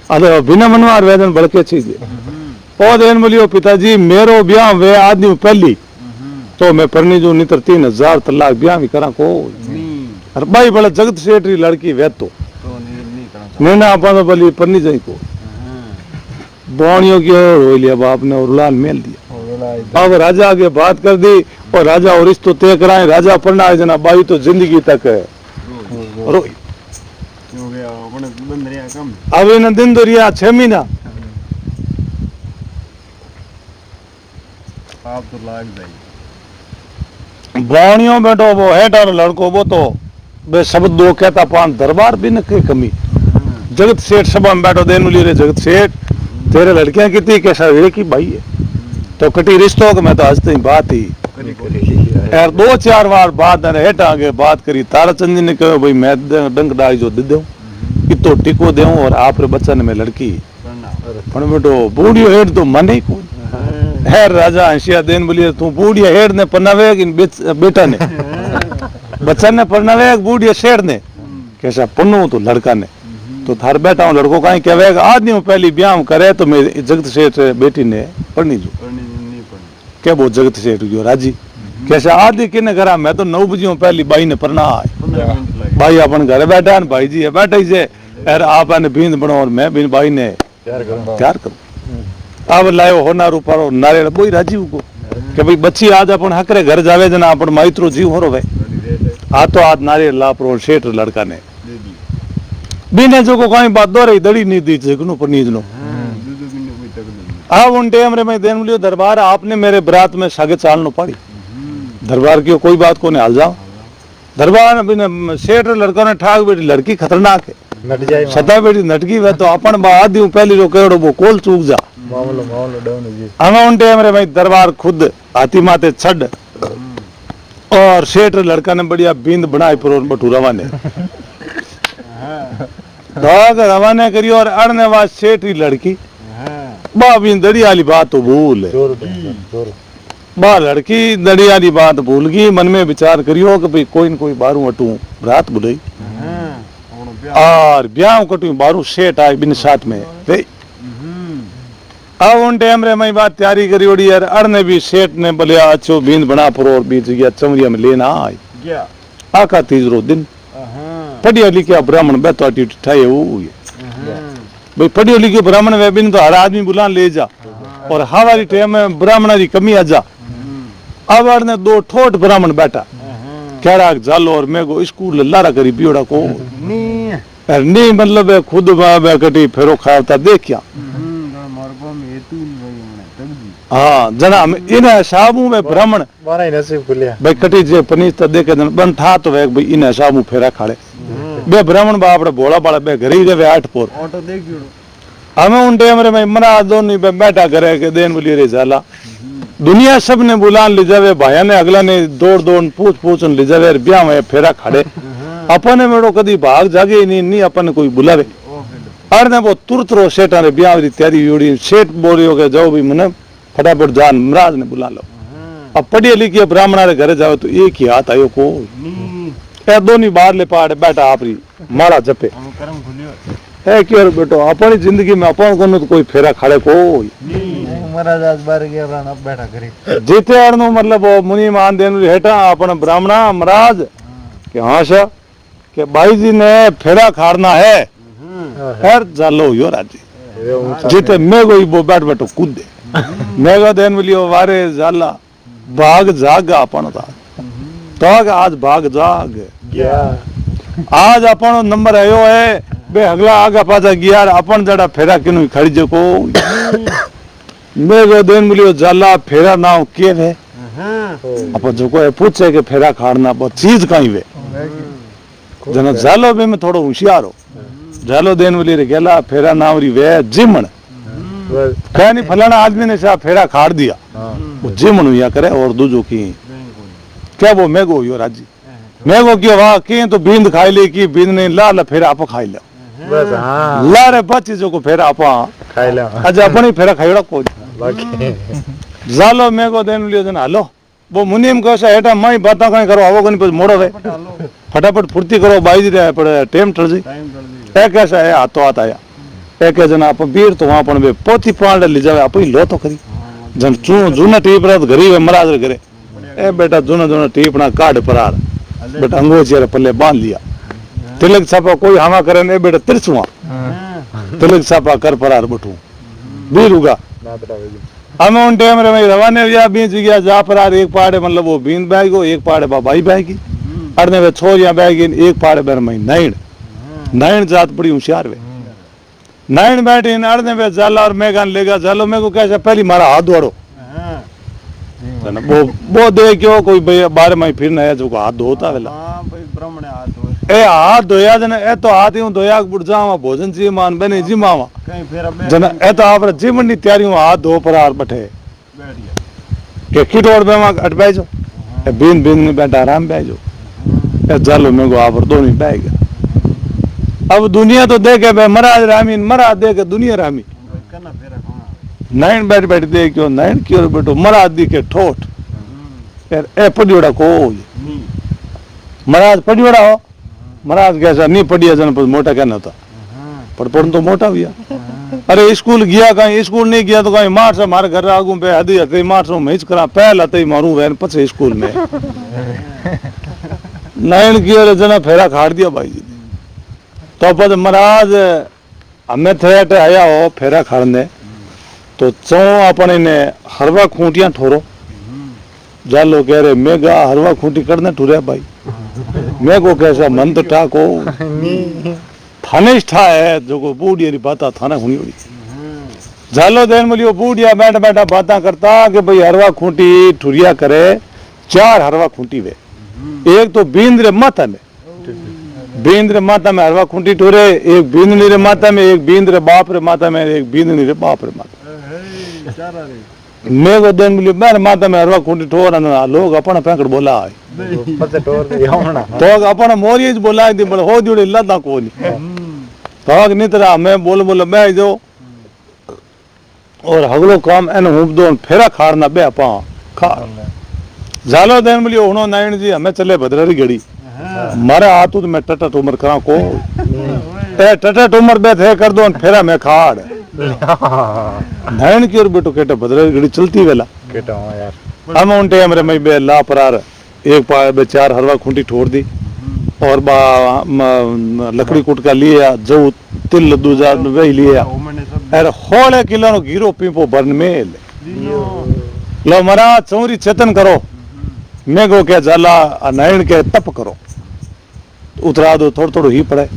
अरे बिना मनवार वेदन बड़के छी जे ओ देन बोलियो पिताजी मेरो ब्याह वे आदमी पहली तो मैं परनी जो नितर 3000 तलाक ब्याह भी करा को अरे भाई बड़ा जगत सेठ री लड़की वे तो नैना अपन बली पन्नी जाई को बोनियो की हो लिया बाप ने और लाल मेल दिया अब राजा आगे बात कर दी और राजा और रिश्तो तय कराए राजा पढ़ना जना बाई तो जिंदगी तक रोई अब इन दिन तो रिया 6 महीना आप तो लाग जाई बोनियो बेटो वो हेटा लड़को वो तो बे सब दो कहता पान दरबार भी न के कमी जगत सेठ सभा में बैठो देन मिली रे जगत सेठ तेरे लड़कियां कितनी कैसा एक ही भाई है तो कटी रिश्तों को मैं तो हंसते ही बात ही यार 2-4 बार बात ने हेठ आगे बात करी ताराचंद जी ने कहो भाई मैं डंक डाई जो दे दूं कितो टिको देऊं और आप रे बच्चा ने मैं लड़की पण बेटो बूढ़ियो हेठ तो मन ही को है राजा हंसिया देन बोलिए तू बूढ़िया हेठ ने पनावे कि बेटा ने बच्चा ने पढ़नावे बूढ़िया शेर ने कैसा पन्नू तो लड़का ने तो थार बैठा हूँ लड़को कहीं कहेगा आदमी पहली ब्याह करे तो मैं जगत सेठ बेटी ने पढ़नी जो क्या वो जगत सेठ गयो राजी कैसा आदि किने करा मैं तो 9 बजे पहली बाई ने पढ़ना आए भाई अपन घर बैठा है भाई जी है बैठा ही से यार आप ने बींद बनो और मैं बिन बाई ने तैयार करूँ अब लायो होना रूपा नारियल बोई राजी को कि भाई बच्ची आज अपन हकरे घर जावे जना अपन माइत्रो जीव हो रो आ तो आज नारियल लापरो सेठ लड़का ने बिने जो को कोई बात दो रही दड़ी नहीं दी जगनो पर नीज नो अब उन टाइम रे मैं देन लियो दरबार आपने मेरे बरात में सागे चालनो पड़ी दरबार की कोई बात को ने हाल जाओ दरबार बिने सेठ लड़का ने ठाक बेटी लड़की खतरनाक है नट जाए सदा बेटी नटकी वे तो अपन आदि पहली रो केड़ो वो कोल चूक जा मामलो डाउन जी हम उन टाइम रे मैं दरबार खुद हाथी माथे छड़ और सेठ लड़का ने बढ़िया बींद बनाई पर बटूरावा ने दाग रवाना करियो और अड़ने वाला सेठ की लड़की बा बींद दड़ी वाली बात तो भूल बा लड़की दड़ी वाली बात भूल गई मन में विचार करियो कि भाई कोई न कोई बारू हटू रात बुलाई और ब्याह कटू बारू सेठ आए बिन साथ में अब उन टाइम रे मैं बात तैयारी करी ओड़ी यार अड़ने भी सेठ ने बोले अच्छो बींद बना पर और बीच गया चमरिया में लेना आई आका तीसरो दिन पढ़िया लिखिया ब्राह्मण बैठो ठाए भाई पढ़ियो लिखियो ब्राह्मण वे बिन तो हर आदमी बुला ले जा और हवारी टाइम में ब्राह्मण की कमी आ जा अब अड़ने 2 ठोट ब्राह्मण बैठा कैरा जालो और मैं को स्कूल लारा करी बियोड़ा को नहीं मतलब खुद कटी फेरो खावता देखिया हाँ जना इन हिसाबू में ब्राह्मण भाई कटी जे पनीर तो देखे बन था तो वे भाई इन हिसाबू फेरा खाड़े बे ब्राह्मण बापड़े भोला बाड़ा बे घरी रे 8 पोर हमें उन टाइम में मरा दोनों पे बैठा करे के देन बोलिए रे जाला दुनिया सब ने बुलान ले जावे भाया ने अगला ने दौड़ दौड़ पूछ पूछ ले जावे ब्याह में फेरा खड़े अपने मेड़ो कदी भाग जागे नहीं अपन कोई बुलावे अरे वो तुरंत रो सेठ ने ब्याह की तैयारी योड़ी सेठ बोलियो के जाओ भी मने फटाफट जान महाराज ने बुला लो अब पढ़िए लिखिए ब्राह्मणा रे घरे जाओ तो एक ही हाथ आयो को ए दोनों बाहर ले पाड़ बैठा आपरी मारा जपे है क्यों बेटो अपनी जिंदगी में अपन को तो कोई फेरा खड़े कोई महाराज आज बार गया अब बैठा करे जीते अरनो मतलब वो मुनि मान देन हेठा अपन ब्राह्मणा महाराज के हाँ सर के भाई जी ने फेरा खाड़ना है खैर जालो यो राजी जीते मैं कोई वो बैठ बैठो कूद दे मैं को देन बोलियो वारे जाला भाग जाग अपन था तो आज भाग जाग आज अपन नंबर आयो है बे अगला आगा पाछा गया अपन जड़ा फेरा किनु खड़ी जो को मैं को देन बोलियो जाला फेरा नाव के है अपन जो को पूछे के फेरा खाड़ना वो चीज कहीं वे जना जालो बे में थोड़ो होशियार हो जालो देन बोली रे गेला फेरा नावरी वे जिमण कह नहीं फलाना आदमी ने सा फेरा खाड़ दिया वो जिमण या करे और दूजो की क्या वो मैगो यो राजी मैगो क्यों वाह की तो बींद खाई ली की बींद नहीं ला ला फेरा आप खाई लो बस हाँ ला रे बच्ची जो को फेरा आप खाई लो अच्छा अपनी फेरा खाईड़ा को जालो मैगो देन लियो जन हालो वो मुनीम को सा हेटा मई बाता कहीं करो आवो कहीं पर मोड़ो वे फटाफट फुर्ती करो बाई जी रे पर टाइम टल जी एक ऐसा है हाथों हाथ आया एक जना आप बीर तो वहां पण पोती पांड ले जावे आप लो तो खरी जन जूना टीप रात घरी वे महाराज रे घरे ए बेटा जूना टीपना काट परार बेटा अंगोची रे पल्ले बांध लिया तिलक छापा कोई हमा करे ने बेटा तिरसुआ तिलक छापा कर परार बठू बीर उगा हमें उन टाइम रे रवाने या बीच गया जा परार एक पाड़े मतलब वो बीन बैग को एक पाड़े बाबाई बैग की अड़ने वे छोरियां बैग एक पाड़े बेर मई नाइन जात बड़ी होशियार वे नाइन बैठे इन अड़ने वे जाला और मैं गान लेगा जालो मेरे को कैसे पहली मारा हाथ दौड़ो वो दे क्यों कोई बारे में फिर नया जो हाथ धोता वेला ए हाथ धोया जन ए तो हाथ यूं धोया बुढ़ जावा भोजन जी मान बने जी मावा जन ए तो आप जीवन की तैयारी हाथ धो पर आर बैठे के किटोड़ में अट बैठो ए बीन बीन बैठा आराम बैठो ए जालो मेरे को आप दोनों बैठ गया अब दुनिया तो देखे भाई महाराज रामी महाराज देखे दुनिया रामी नाइन बैठ बैठ दे क्यों नाइन क्यों बेटो महाराज दिखे ठोठ यार ए पड़ियोड़ा को महाराज पड़ियोड़ा हो महाराज कैसा नहीं पढ़िया जन पर मोटा क्या होता पढ़ तो मोटा हुआ अरे स्कूल गया कहीं स्कूल नहीं गया तो कहीं मार से मारे घर आगू पे हदी हती मार से मैच करा पहला तई मारू वैन पछे स्कूल में नाइन की जना फेरा खाड़ दिया भाई जी तो पद महाराज हमें थे आया हो फेरा खाड़ने तो चौ अपने ने हरवा खूंटियां ठोरो जालो कह रहे मेगा हरवा खूंटी करने ठुरे भाई मैं को कैसा मन तो ठाको थाने ठा है जो को बूढ़ी बात थाना हुई हुई जालो देन बोलियो बूढ़िया बैठा बैठा बात करता कि भाई हरवा खूंटी ठुरिया करे चार हरवा खूंटी वे एक तो बींद्र माता में बींद्र माता में हरवा खूंटी ठोरे एक बींदनी रे माता में एक बींद्र बाप रे माता में एक बींदनी रे बाप रे माता मैं को देन बोलियो मैं माता में हरवा खूंटी ठोर लोग अपना पैंकड़ बोला तो अपना मोरी बोला थी बोले हो जुड़े लदा को तो नितरा मैं बोल मैं जो और हगलो काम एन हुब दो फेरा खाड़ना बे अपा खा जालो देन बोलियो हुनो नारायण जी हमें चले भद्रारी गड़ी मारे हाथ तो मैं टटट उमर करा को ए टटट उमर बे थे कर दो फेरा मैं खाड़ नारायण की और बेटो केटा भद्रारी गड़ी चलती वेला केटा यार हम उन टाइम रे मैं बे ला परार एक पाए बे चार हरवा खूंटी ठोर दी और बा लकड़ी कुट का लिया जो तिल दूजा वही लिया अरे होले किलो गिरो पीपो बरन में लो महाराज चौरी चेतन करो मैं को क्या जाला नारायण के तप करो उतरा दो थोड़ा थोड़ा ही पड़े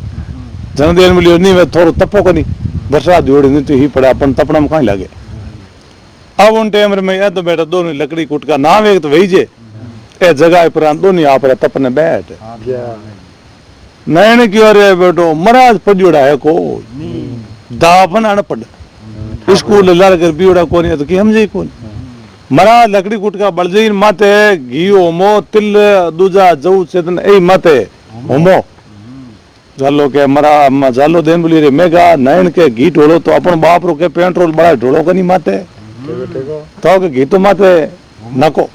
जन्मदिन मिलियो नहीं मैं थोड़ा तपो को नहीं बरसात जोड़ी नहीं तो ही पड़े अपन तपना में कहीं लगे अब उन टाइम में तो बेटा दोनों लकड़ी कुट का नाम एक तो वही जे ए जगह पर दोनों आप तपने बैठ नारायण की ओर बेटो महाराज पजुड़ा है को दापन अनपढ़ स्कूल लार कर बीड़ा कोनी तो की समझे कौन मरा लकड़ी कुटका बलजीन माते घी होमो तिल दूजा जऊ चेतन ए माते होमो जालो के मरा जालो देन बोली रे मेगा नयन के घी ढोलो तो अपन बाप रो के पेट्रोल बड़ा ढोलो कनी माते तो के घी तो माते नको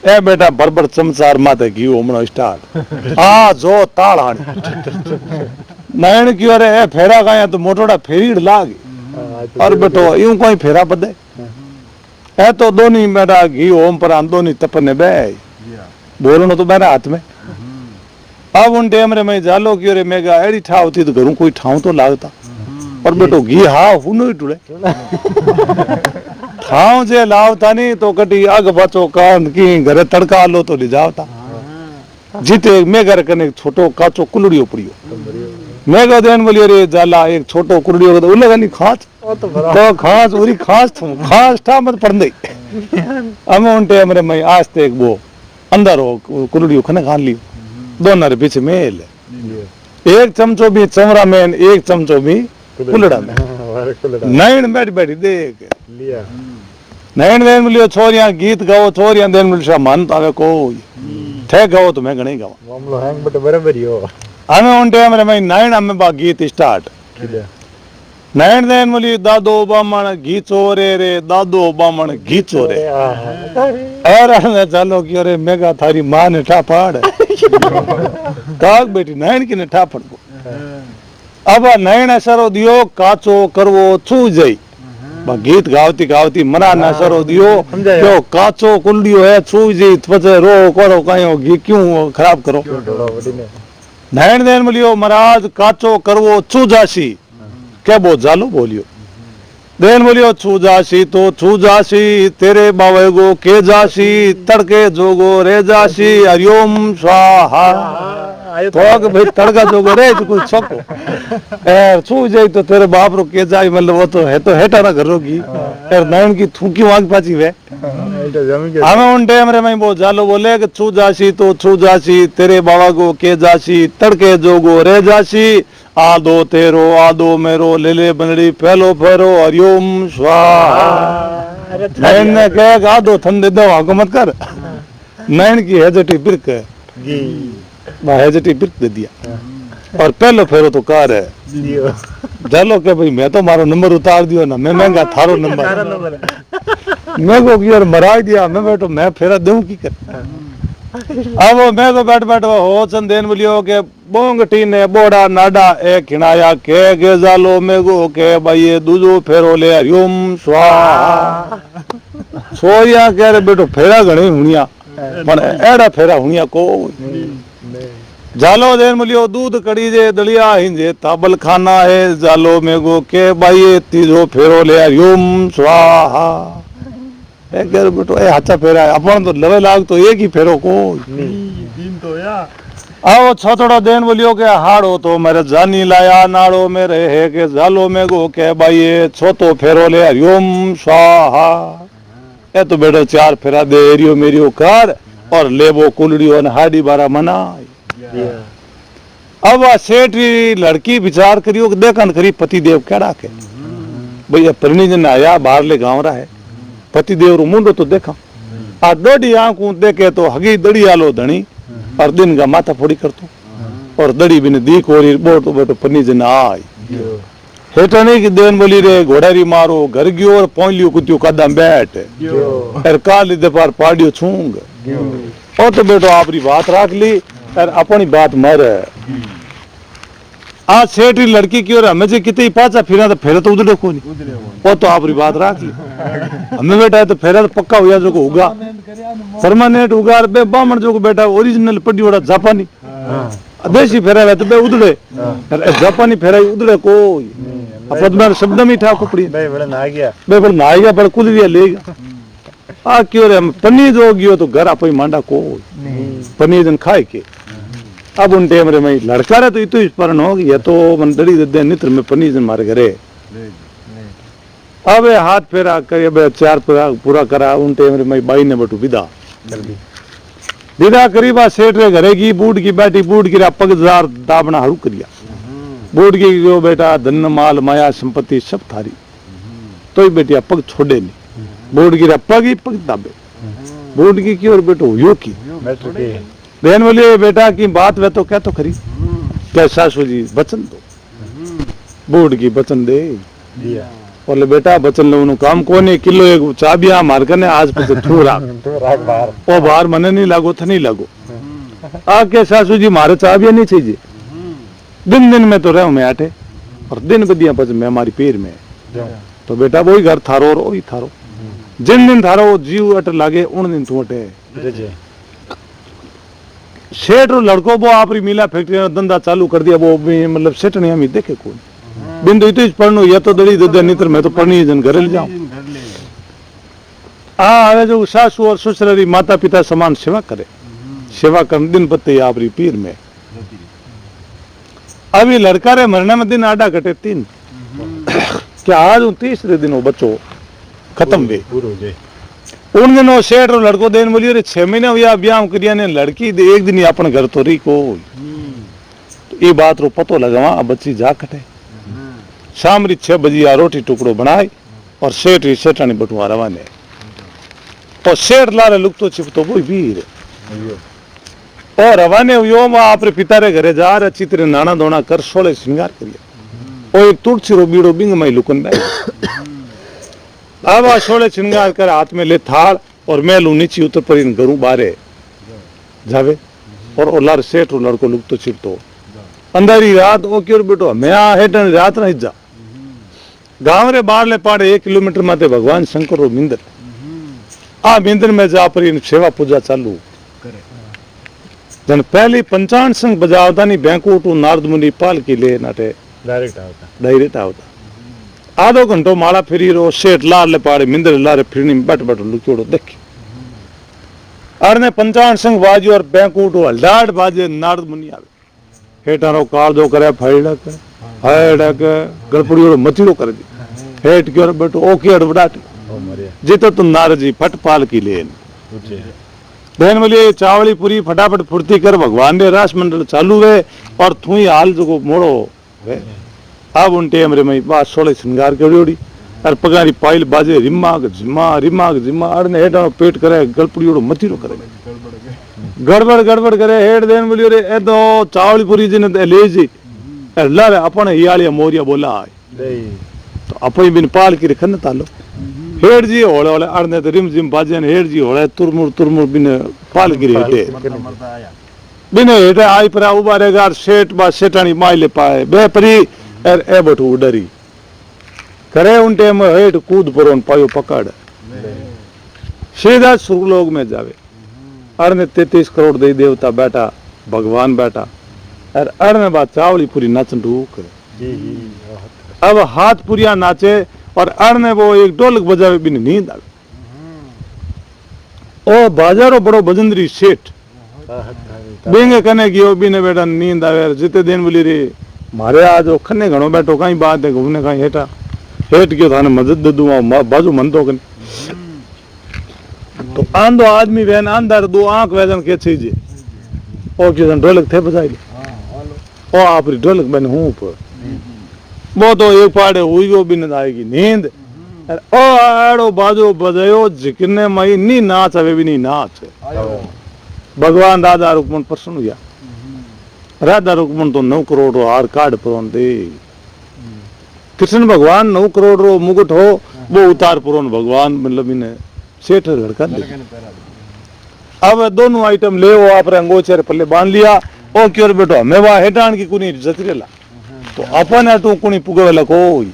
ए बेटा बरबर चमचार माते घी होमनो स्टार्ट आ जो ताल हानी नयन की अरे ए फेरा गाया तो मोटोड़ा फेरीड़ लाग और बेटो यूं कोई फेरा बदे है तो दोनी बेटा घी ओम पर दोनी तपने बे बोलनो तो मेरे हाथ में अब उन टाइम रे मैं जालो की रे मेगा एड़ी ठाव थी तो घरों कोई ठाव तो लागता और बेटो घी हाँ हुनो ही टुड़े ठाव जे लावता नहीं तो कटी आग बचो कान की घरे तड़का लो तो ले जावता जीते मेगा कने छोटो काचो कुलड़ियो पड़ियो मेगा देन बोलियो रे जाला एक छोटो कुलड़ियो तो उले नहीं खाच तो खास उरी खास थू खास था मत पड़ने हम उन टाइम रे मैं आज तक वो अंदर हो कुलड़ियो खने खान ली दोनों रे पीछे मेल एक चमचो भी चमड़ा में एक चमचो भी कुलड़ा में नैन बैठ बैठी देख लिया नैन देन बोलियो छोरियां गीत गाओ छोरियां देन बोलियो मन आवे कोई थे गाओ तो मैं गणे गावा मामलो हैंग बट बराबर ही हो हमें उन टाइम रे मैं नैन हमें बा गीत स्टार्ट नैन देन बोली दादो बामण घी चोरे रे दादो बामण घी चोरे अरे चलो कि अरे मेगा थारी मां ने ठा फाड़ काग बेटी नैन की ने ठा फड़ अब नैन असरो दियो काचो करवो छू जाई गीत गावती गावती मना न असरो दियो क्यों काचो कुंडियो है छू जाई पछे रो करो कायो घी क्यों खराब करो नैन देन बोलियो महाराज काचो करवो छू जासी क्या बो जालो बोलियो देन बोलियो छू जासी तो छू जासी तेरे बावे गो के जासी तड़के जोगो रे जासी हरिओम स्वाहा तो भाई तड़का जोगो रे तो कुछ छको यार छू जाई तो तेरे बाप रो के जाई मतलब वो तो हेटा ना घर रोगी यार नैन की थूकी वांग पाची वे हमें उन टाइम रे मैं वो जालो बोले कि छू जासी तो छू जासी तेरे बाबा गो के जासी तड़के जोगो रे जासी आदो तेरो आदो मेरो ले ले बनड़ी पहलो फेरो हरिओम स्वाहा नैन ने कहे आदो ठंडे दो आगो मत कर नैन की हेजटी बिरक हेजटी बिरक दे दिया और पहलो फेरो तो कार है चलो के भाई मैं तो मारो नंबर उतार दियो ना मैं महंगा थारो नंबर मैं को यार मरा दिया मैं बैठो मैं फेरा दूं की कर अब मैं तो बैठ बैठ हो चंदेन बोलियो के बोंगटी ने बोड़ा नाडा ए खिनाया के जालो मेगो के भाई ये दूजो फेरो ले हरिओम स्वाहा सोया कह रे बेटो फेरा घणी हुनिया पण एड़ा फेरा हुनिया को जालो देन बोलियो दूध कड़ी जे दलिया हिंजे ताबल खाना है जालो मेगो के भाई ये तीजो फेरो ले हरिओम स्वाहा ए कह बेटो ए हाचा फेरा अपन तो लवे लाग तो एक ही फेरो को दिन तो या आओ छोटड़ा देन बोलियो के हाड़ो तो मेरे जानी लाया नाड़ो में रहे के जालो में गो के भाई ये छोतो फेरो ले हरिओम स्वाहा ए तो बेटो चार फेरा दे एरियो मेरियो कर और लेबो कुलड़ियो ने हाडी बारा मना अब सेठी लड़की विचार करियो देखन करी पति देव केड़ा के भैया परिणीजन आया बाहर ले गांव रहा है पति देव रो मुंडो तो देखा आ दड़ी आंखों देखे तो हगी दड़ी आलो धनी और दिन का माथा फोड़ी करतो और दड़ी बिन दी कोरी बोल तो बेटो परिणीजन आई हेटा नहीं कि देन बोली रे घोड़ारी मारो घर गयो और पौलियो कुतियो कदम बैठ और काली दे पार पाड़ियो छूंग और तो बेटो आपरी बात राख ली और अपनी बात मर आ सेठी लड़की की और हमें से कितनी पाचा फिरा तो फेरा तो उधर को नहीं वो तो आपरी बात राख ली हमें बेटा है तो फेरा तो पक्का हुआ जो को होगा परमानेंट होगा बे बामण जो को बेटा ओरिजिनल पड़ी वाला जापानी देसी फेरा है तो बे उधड़े जापानी फेरा उधड़े कोई अपन मेरे शब्द में ठा कुपड़ी बे बड़ा ना गया पर कुल भी लेगा आ क्यों रे पनीर जो गयो तो घर आपई मांडा को पनीर जन खाए के अब उन टाइम रे मैं लड़का रे तो इतो स्मरण हो गया तो मंडली दे नित्र में पनीर जन मारे घरे अब हाथ फेरा करे बे चार पूरा करा उन टाइम रे मैं बाई ने बटू विदा करीबा सेठ रे घरे की बूढ़ की बैठी बूढ़ की पगजार दाबना हरू करिया बूढ़ की जो बेटा धन माल माया संपत्ति सब थारी, तो ही बेटिया पग छोड़े नहीं। बूढ़ की पग ही पग दाबे, बूढ़ की और बेटो यो की मैटर की बहन बोली बेटा की बात वे तो क्या तो खरी, क्या सासू जी वचन दो, बूढ़ की वचन दे दिया बोले बेटा वचन लो काम कोने किलो एक चाबिया मार करने आज पे ठू राख तो राग बाहर ओ बाहर मने नहीं लागो थ नहीं लागो आके सासू जी मारे चाबिया नहीं चाहिए, दिन दिन में तो रहूं मैं आटे और दिन बदिया पच मैं हमारी पैर में, तो बेटा वही घर थारो और वही थारो, जिन दिन थारो जीव अट लागे उन दिन तू अटे। जी सेठ और लड़को वो आपरी मिला फैक्ट्री में धंधा चालू कर दिया, वो भी मतलब सेठ ने हम देखे कौन बिंदु इतो पढ़नो या तो दड़ी दे नितर मैं तो पढ़नी जन घर ले जाऊं। आवे जो सासू और ससुरारी माता पिता समान सेवा करे, सेवा कर दिन पत्ते आपरी पीर में। अभी लड़का रे मरने में दिन आडा कटे 3 क्या आज 30 दिन वो बच्चो खत्म वे पूरो जी उन दिनों सेठ और लड़को देन बोलियो रे 6 महीने हुआ ब्याह करिया ने लड़की दे एक दिन ही अपन घर तो रही को, तो ये बात रो पतो लगावा बच्ची जा कटे शाम री 6 बजे रोटी टुकड़ो बनाए और सेठ ही सेठानी बटुआ रवाने और सेठ लारे लुकतो छिपतो वो वीर और रवाने हुयो वहां आपरे पिता रे घरे जा रहे चित्र नाना दोना कर सोले श्रृंगार करिए और एक तुलसी रो बीड़ो बिंग मई लुकन बैठ आवा सोले श्रृंगार कर हाथ में ले थाल और मैं लू नीचे उतर पर इन घरू बारे जावे और ओलार सेठ और लड़को लुकतो छिपतो अंधारी रात ओ क्यों बेटो मैं हेठन रात नहीं जा गांव रे बाहर ले पाड़े 1 किलोमीटर माते भगवान शंकर रो मिंदर आ मिंदर में जा पर इन सेवा पूजा चालू जन पहली पंचान संग बजावता नहीं बैंकू टू नारद मुनि पाल की ले नाटे डायरेक्ट आवता आधो घंटो माला फिरी रो सेठ लाल ले पाड़े मिंदर लारे फिरनी बट बट लुक्योड़ो देखी अरने पंचान संग बाजी और बैंकू टू हलडाट बाजे नारद मुनि आवे हेठारो कार दो करे फैड़क हड़क गड़पड़ियों मचीरो कर दी हेठ क्यों बेटो ओके अड़बड़ाटी जीतो तुम नारद जी फट पाल की लेन बहन बोली चावली पूरी फटाफट फुर्ती कर भगवान ने रास मंडल चालू है और तू ही हाल जो मोड़ो है अब उन टेम रे मई बात सोले श्रृंगार के उड़ी और पगारी पाइल बाजे रिमाग जिम्मा अड़ने हेठारो पेट करे गड़पड़ियों मचीरो करे गड़बड़ करे हेड देन बोलियो रे ए तो चावली पूरी जी ने ले जी ला रे अपन हियालिया मोरिया बोला तो अपन बिन पाल की रखन तालो हेड जी होले होले अड़ने तो रिम जिम बाजन हेड जी होले तुरमुर बिन पाल की हेटे बिन हेटे आई पर उबारेगा सेठ बा सेठानी माई ले पाए बे परी ए बठू डरी करे उन टाइम हेड कूद परोन पायो पकड़ सीधा सुरलोक में जावे अड़ने 33 करोड़ दे देवता बैठा भगवान बैठा और अड़ने बाद चावली पूरी नाचन ढूक अब हाथ पुरिया नाचे और अड़ने वो एक ढोलक बजावे बिन नींद आवे ओ बाजारो बड़ो बजंदरी सेठ बेंगे कने गयो बिने बेटा नींद आवे जिते दिन बोली रे मारे आज खने घणो बैठो कई बात है घूमने कहीं हेठा हेठ गयो थाने मदद दे दूं बाजू मन तो कने तो आंधो आदमी वैन अंदर 2 आंख वैजन के छीजे ओ किसन ढोलक थे बजाई ओ आपरी ढोलक बन हूं पर वो तो एक पाड़े हुई वो भी न आएगी नींद ओ आड़ो बाजो बजायो जिकने मई नी नाच अवे भी नी नाच भगवान राधा रुक्मण प्रसन्न हुआ राधा रुक्मण तो 9 करोड़ रो हार कार्ड पुरोन दे कृष्ण भगवान 9 करोड़ रो मुकुट हो वो उतार पुरोन भगवान मतलब इन्हें सेठ लड़का दे अब दोनों आइटम ले वो आप अंगोचर पल्ले बांध लिया ओ क्यों बेटो मैं वहां हेटान की कुनी जतरेला तो अपन अटू कुनी पुगवेला कोई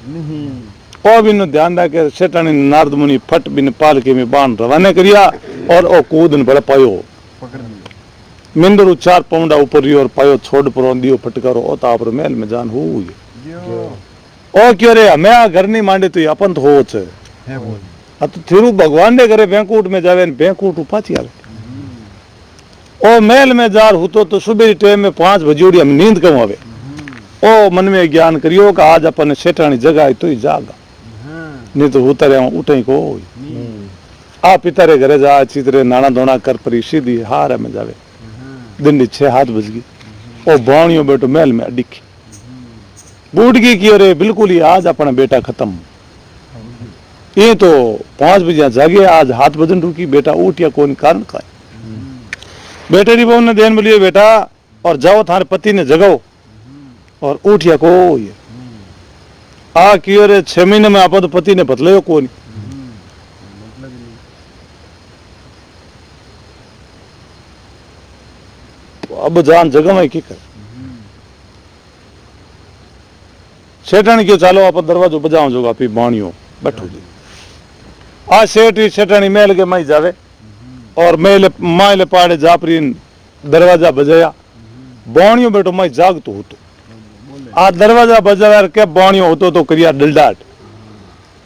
ओ बिन ध्यान रखे सेठानी नारद मुनि फट बिन पाल के में बांध रवाने करिया और ओ कूदन बड़ा पायो मिंदरू 4 पाउंडा ऊपर और पायो छोड़ पर दियो फटकारो ओ तापर महल में जान हुई ओ क्यों रे मैं घर नहीं मांडे तो अपन तो हो छे तो थिरू भगवान ने करे बैंकूट में जावे बैंकूट पाछी आवे ओ महल में जार होतो तो सुबह टाइम में 5 बजे हम नींद कम आवे ओ मन में ज्ञान करियो कि आज अपन सेठानी जगह तो ही जागा नहीं तो उतरे उठे को आ पिता रे घरे जा चितरे नाना दोना कर परी सीधी हार में जावे दिन 6 हाथ बज गई ओ बाणियो बेटो महल में अडिक बूढ़गी की अरे बिल्कुल ही आज अपना बेटा खत्म। ये तो 5 बजे जागे, आज 7 बजन रुकी, बेटा उठ या कौन कारण का है। बेटे री बहू ने देन बोलिए बेटा और जाओ थारे पति ने जगाओ और उठ या को ये आ की अरे 6 महीने में आप तो पति ने बतलायो कौन। अब जान जगह में की कर सेठानी क्यों चालो आप दरवाजो बजाओ जो आप बाणियों बैठो जी। आज सेठानी मेल के मई जावे और मेले माइले पाड़े जापरी दरवाजा बजाया बाणियों बैठो मई जाग तो होतो आ दरवाजा बजाया के बाणियों होतो तो करिया डलडाट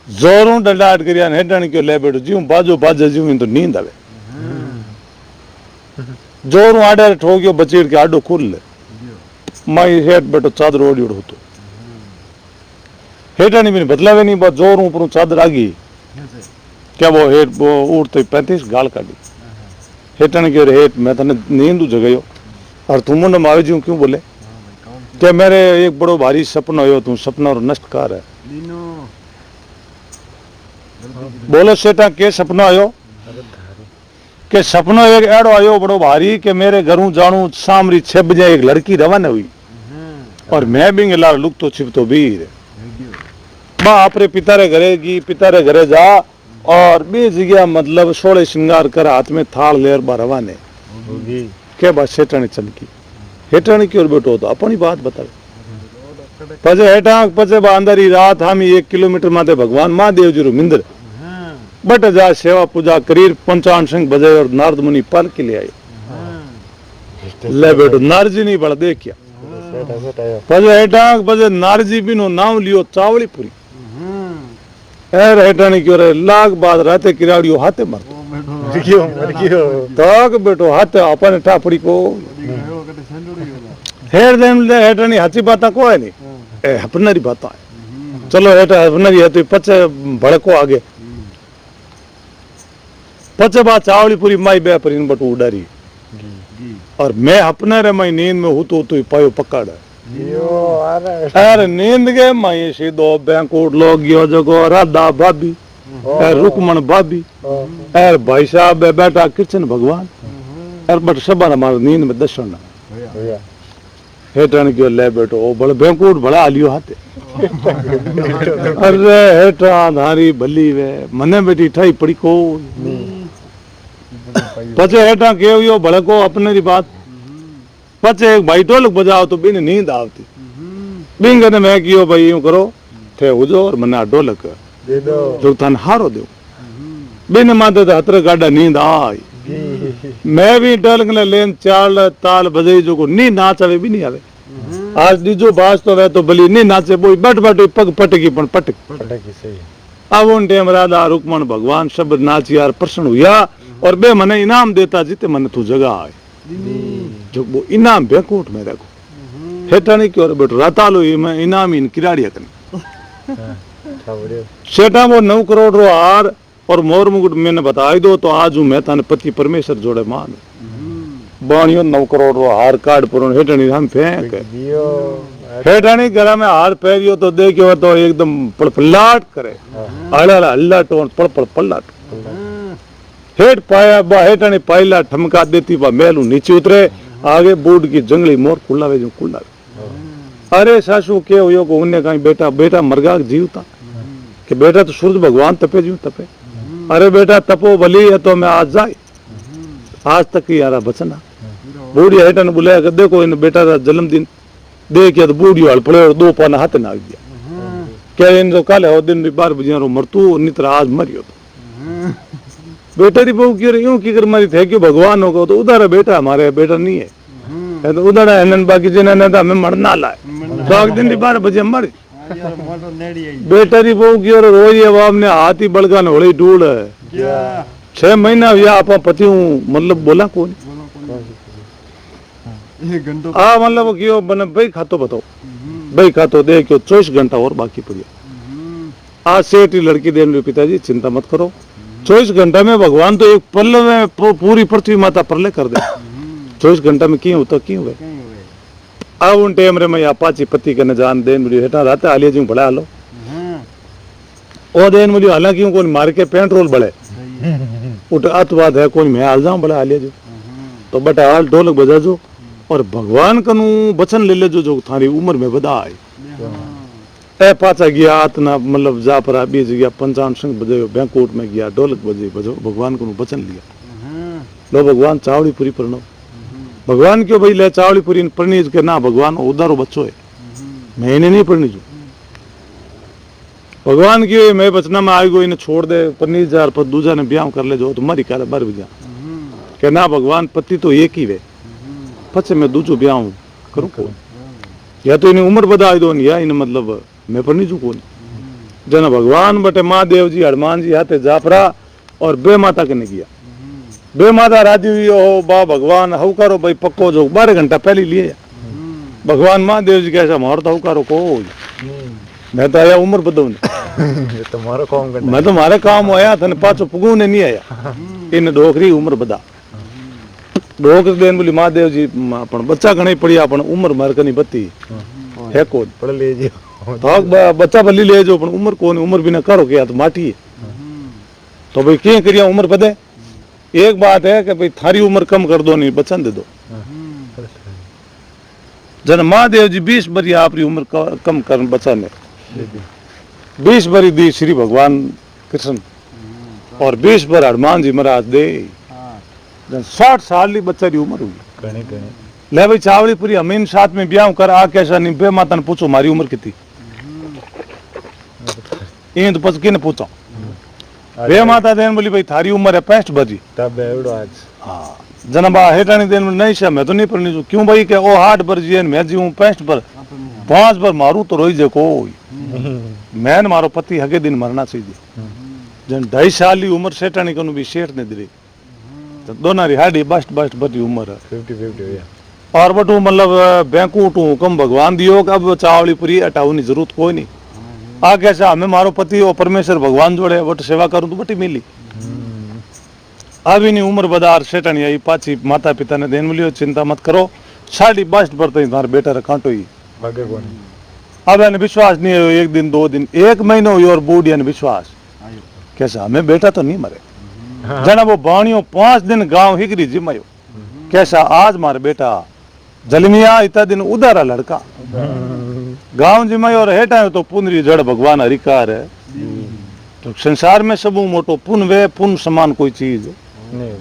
जोरों डलडाट करिया हेठानी क्यों ले बैठो जीव बाजो बाजे जीव तो नींद आवे जोरों आडे ठोकियो बचीड़ के आडो खुल ले मई हेठ बैठो चादर ओढ़ी ओढ़ होतो हेठानी भी बदलावे नहीं बहुत जोर ऊपर चादर आ गई क्या वो हेठ वो उड़ते 35 गाल काटी हेठानी के हेठ मैं तने नींद जगायो और तुम ने मावे जी क्यों बोले क्या मेरे एक बड़ो भारी सपना हो तू सपना और नष्ट कर है बोलो सेठा के सपना आयो के सपनो एक एड़ो आयो बड़ो भारी के मेरे घरों जानू सामरी 6 बजे एक लड़की रवाना हुई और मैं भी लार लुक तो छिप तो बीर माँ अपने पिता रे घरे जा और बे जगह मतलब 16 श्रृंगार कर हाथ में थाल लेर बा रवाने के बाद सेठानी चमकी हेठानी की ओर बैठो तो अपनी बात बतावे पजे हेठा पजे बा अंदर ही रात हम 1 किलोमीटर माते भगवान महादेव जी रो मिंदर बट जा सेवा पूजा करीर पंचान सिंह बजे और नारद मुनि पाल के लिए आए ले बैठो नारजी नहीं बड़ा देखिया पजे हेठा पजे नारजी बिनो नाम लियो चावली पूरी एर हेठानी की ओर लाख बाद राते किराड़ियो हाथे मर तक बेटो हाथे अपन टापड़ी को हेर देन ले हेठानी हाची बाता को है नहीं ए अपनारी बाता है चलो हेठा अपनारी है तो पचे भड़को आगे पचे बात चावली पूरी माई बे पर इन बट उड़ारी और मैं अपने रे मई नींद में हूँ तो पायो पकड़ अरे नींद के मई सीधो बैंकुट लोग गयो जगो राधा भाभी रुकमण भाभी एर भाई साहब बैठा किचन भगवान एर बट सब हमारे नींद में दर्शन हेठन क्यों ले बैठो ओ बड़े बैंकुट बड़ा आलियो हाथे अरे हेठा धारी भली वे मने बेटी ठाई पड़ी को पचे हेठा केवियो भले को अपने री बात पचे एक भाई ढोलक बजाओ तो बिन नींद आवती बिंग ने मैं कियो भाई यूं करो थे उजो और मना ढोलक दे दो जो तन हारो दो बिन माते तो हतर गाडा नींद आई मैं भी ढोलक ने लेन चाल ताल बजाई जो को नी नाच आवे भी नहीं आवे आज दीजो बाज तो वे तो भली नी नाचे बोई बैठ बैठ पग पटकी पण पटकी सही अब उन टेम राधा रुकमण भगवान सब नाच यार प्रसन्न हुआ और बे मने इनाम देता जीते मने तू जगह आए जो वो इनाम बैंकुट में रखो हेठानी की ओर बैठो रातालो में इनाम इन किराड़िया कने सेठा वो 9 करोड़ रो हार और मोर मुकुट मैंने बताई दो तो आज हूं मैं थाने पति परमेश्वर जोड़े मान बाणियो 9 करोड़ रो हार कार्ड पर हेठानी हम फेंक हेठानी गला में हार पहरियो तो देखियो तो एकदम पड़पड़ाट करे अल्ला अल्लाह तो पड़पड़ हेठ पाया बा हेठानी पायला ठमका देती बा मेलू नीचे उतरे आगे बूढ़ की जंगली मोर कुल्लावे जो कुल्लावे अरे सासू के हो को उन्हें कहीं बेटा बेटा मरगा जीवता कि बेटा तो सूरज भगवान तपे जीव तपे अरे बेटा तपो भली है तो मैं आज जाए आज तक ही यारा बचना बूढ़ी हेठन बुलाया कर देखो इन बेटा का जन्मदिन देखिए तो बूढ़ी हल पड़े और 2 पाना हाथ ना दिया क्या इन जो काले हो दिन 12 बजे मरतू नितर आज मरियो तो बेटा री बहू क्यों यूं की कर मारी थे क्यों भगवान होगा तो उधर है बेटा हमारे बेटा नहीं है तो उधर है बाकी जिन्हें हमें मरना लाए तो आग दिन 12 बजे मर बेटा री बहू की रोज बाप ने हाथ ही बड़का होली ढूंढ 6 महीना हुआ आप पति हूँ मतलब बोला कौन मतलब क्यों बने भाई खातो बताओ भाई खातो दे क्यों 24 घंटा और बाकी पड़िया आज सेठ लड़की देने पिताजी चिंता मत करो 24 घंटा में भगवान तो एक पल में पूरी पृथ्वी माता प्रलय कर दे 24 घंटा में क्यों होता क्यों हुए अब उन टाइम रे मैं अपाची पति के न जान देन मुझे हेठा रहता आलिया जी बड़ा हालो ओ देन मुझे हालांकि कोई मार के पेट्रोल बड़े उठ अतवाद है कोई मैं हाल जाऊं बड़ा आलिया जी तो बटा हाल ढोलक बजा जो और भगवान कनु बचन ले ले जो थारी उम्र में बदा आई ए पाचा गया आतना मतलब जा पर बीज गया पंचान संग बजे बैंकोट में गया ढोलक बजे बजो भगवान को बचन लिया लो भगवान चावड़ी पूरी परनो भगवान क्यों भाई ले चावड़ी पूरी परनीज के ना भगवान उदारो बच्चो है मैंने नहीं परनी जो भगवान की मैं बचना में आई गो इन्हें छोड़ दे परनीज जार पर दूजा ने ब्याह कर ले जो तुम्हारी कार बार भी जा के ना भगवान पति तो एक ही वे पचे मैं दूजो ब्याह करूं कौन या तो इन्हें उम्र बधाई दो या इन्हें मतलब मैं पर नहीं जू कौन जना भगवान बटे महादेव जी हनुमान जी हाथे जापरा और बे माता के ने किया बे माता राजी हुई हो बा भगवान हवकारो भाई पक्को जो 12 घंटा पहले लिए भगवान महादेव जी कैसा मार तो हवकारो को मैं तो आया उम्र बदल ये तुम्हारा काम करना मैं तो मारे काम आया था पाचो पुगू ने नहीं आया इन डोकरी उम्र बदा डोक देन बोली महादेव जी अपन बच्चा घणी पड़ी अपन उम्र मार कनी बत्ती है को पढ़ लीजिए तो बच्चा बल्ली ले जो अपन उम्र कोनी उम्र बिना करो क्या तो माटी है तो भाई क्या करिया उम्र बदे एक बात है कि भाई थारी उम्र कम कर दो नहीं बचन दे दो जन महादेव जी 20 बरी आपरी उम्र कम कर बचन है 20 बरी दी श्री भगवान कृष्ण और 20 बर हनुमान जी महाराज दे 60 साल की बच्चा की उम्र हुई कने कने ले भाई चावड़ीपुरी अमीन साथ में ब्याह कर आ कैसा नहीं बे माता ने पूछो मारी उम्र कितनी इन तो पच किने पूछो बे माता देन बोली भाई थारी उम्र है 65 बजी तब एवडो आज हाँ जनबा हेटानी देन बोली नहीं से मैं तो नहीं पढ़नी जो क्यों भाई के ओ 8 बजी है मैं जीऊं 65 पर 5 बार मारू तो रोई जे को मैं मारो पति हगे दिन मरना चाहिए जन 2.5 साल की उम्र सेठानी कनु भी शेठ ने दी तो दोनारी हाडी बस्ट बस्ट बड़ी उम्र है 50-50 या और बटू मतलब बैंकू टू हुक्म भगवान दियो कि अब चावड़ी पूरी हटाऊनी जरूरत कोई नहीं आ कैसा हमें मारो पति और परमेश्वर भगवान जोड़े बट सेवा करूं तो बटी मिली अभी नहीं उम्र बदार सेटनी आई पाची माता पिता ने देन मिलियो चिंता मत करो 22 बढ़ते ही तुम्हारे बेटा रखाटो ही भागे कौन अब यानी विश्वास नहीं है 1 दिन 2 दिन 1 महीना हुई और बूढ़ यानी विश्वास कैसा हमें बेटा तो नहीं मरे जना वो बाणियों 5 दिन गांव हिगरी जिमायो कैसा आज मार बेटा जलमिया इतना दिन उदारा लड़का गांव जिमायो और हेटा तो पुनरी जड़ भगवान हरिकार है तो संसार में सब मोटो पुन वे पुन समान कोई चीज नहीं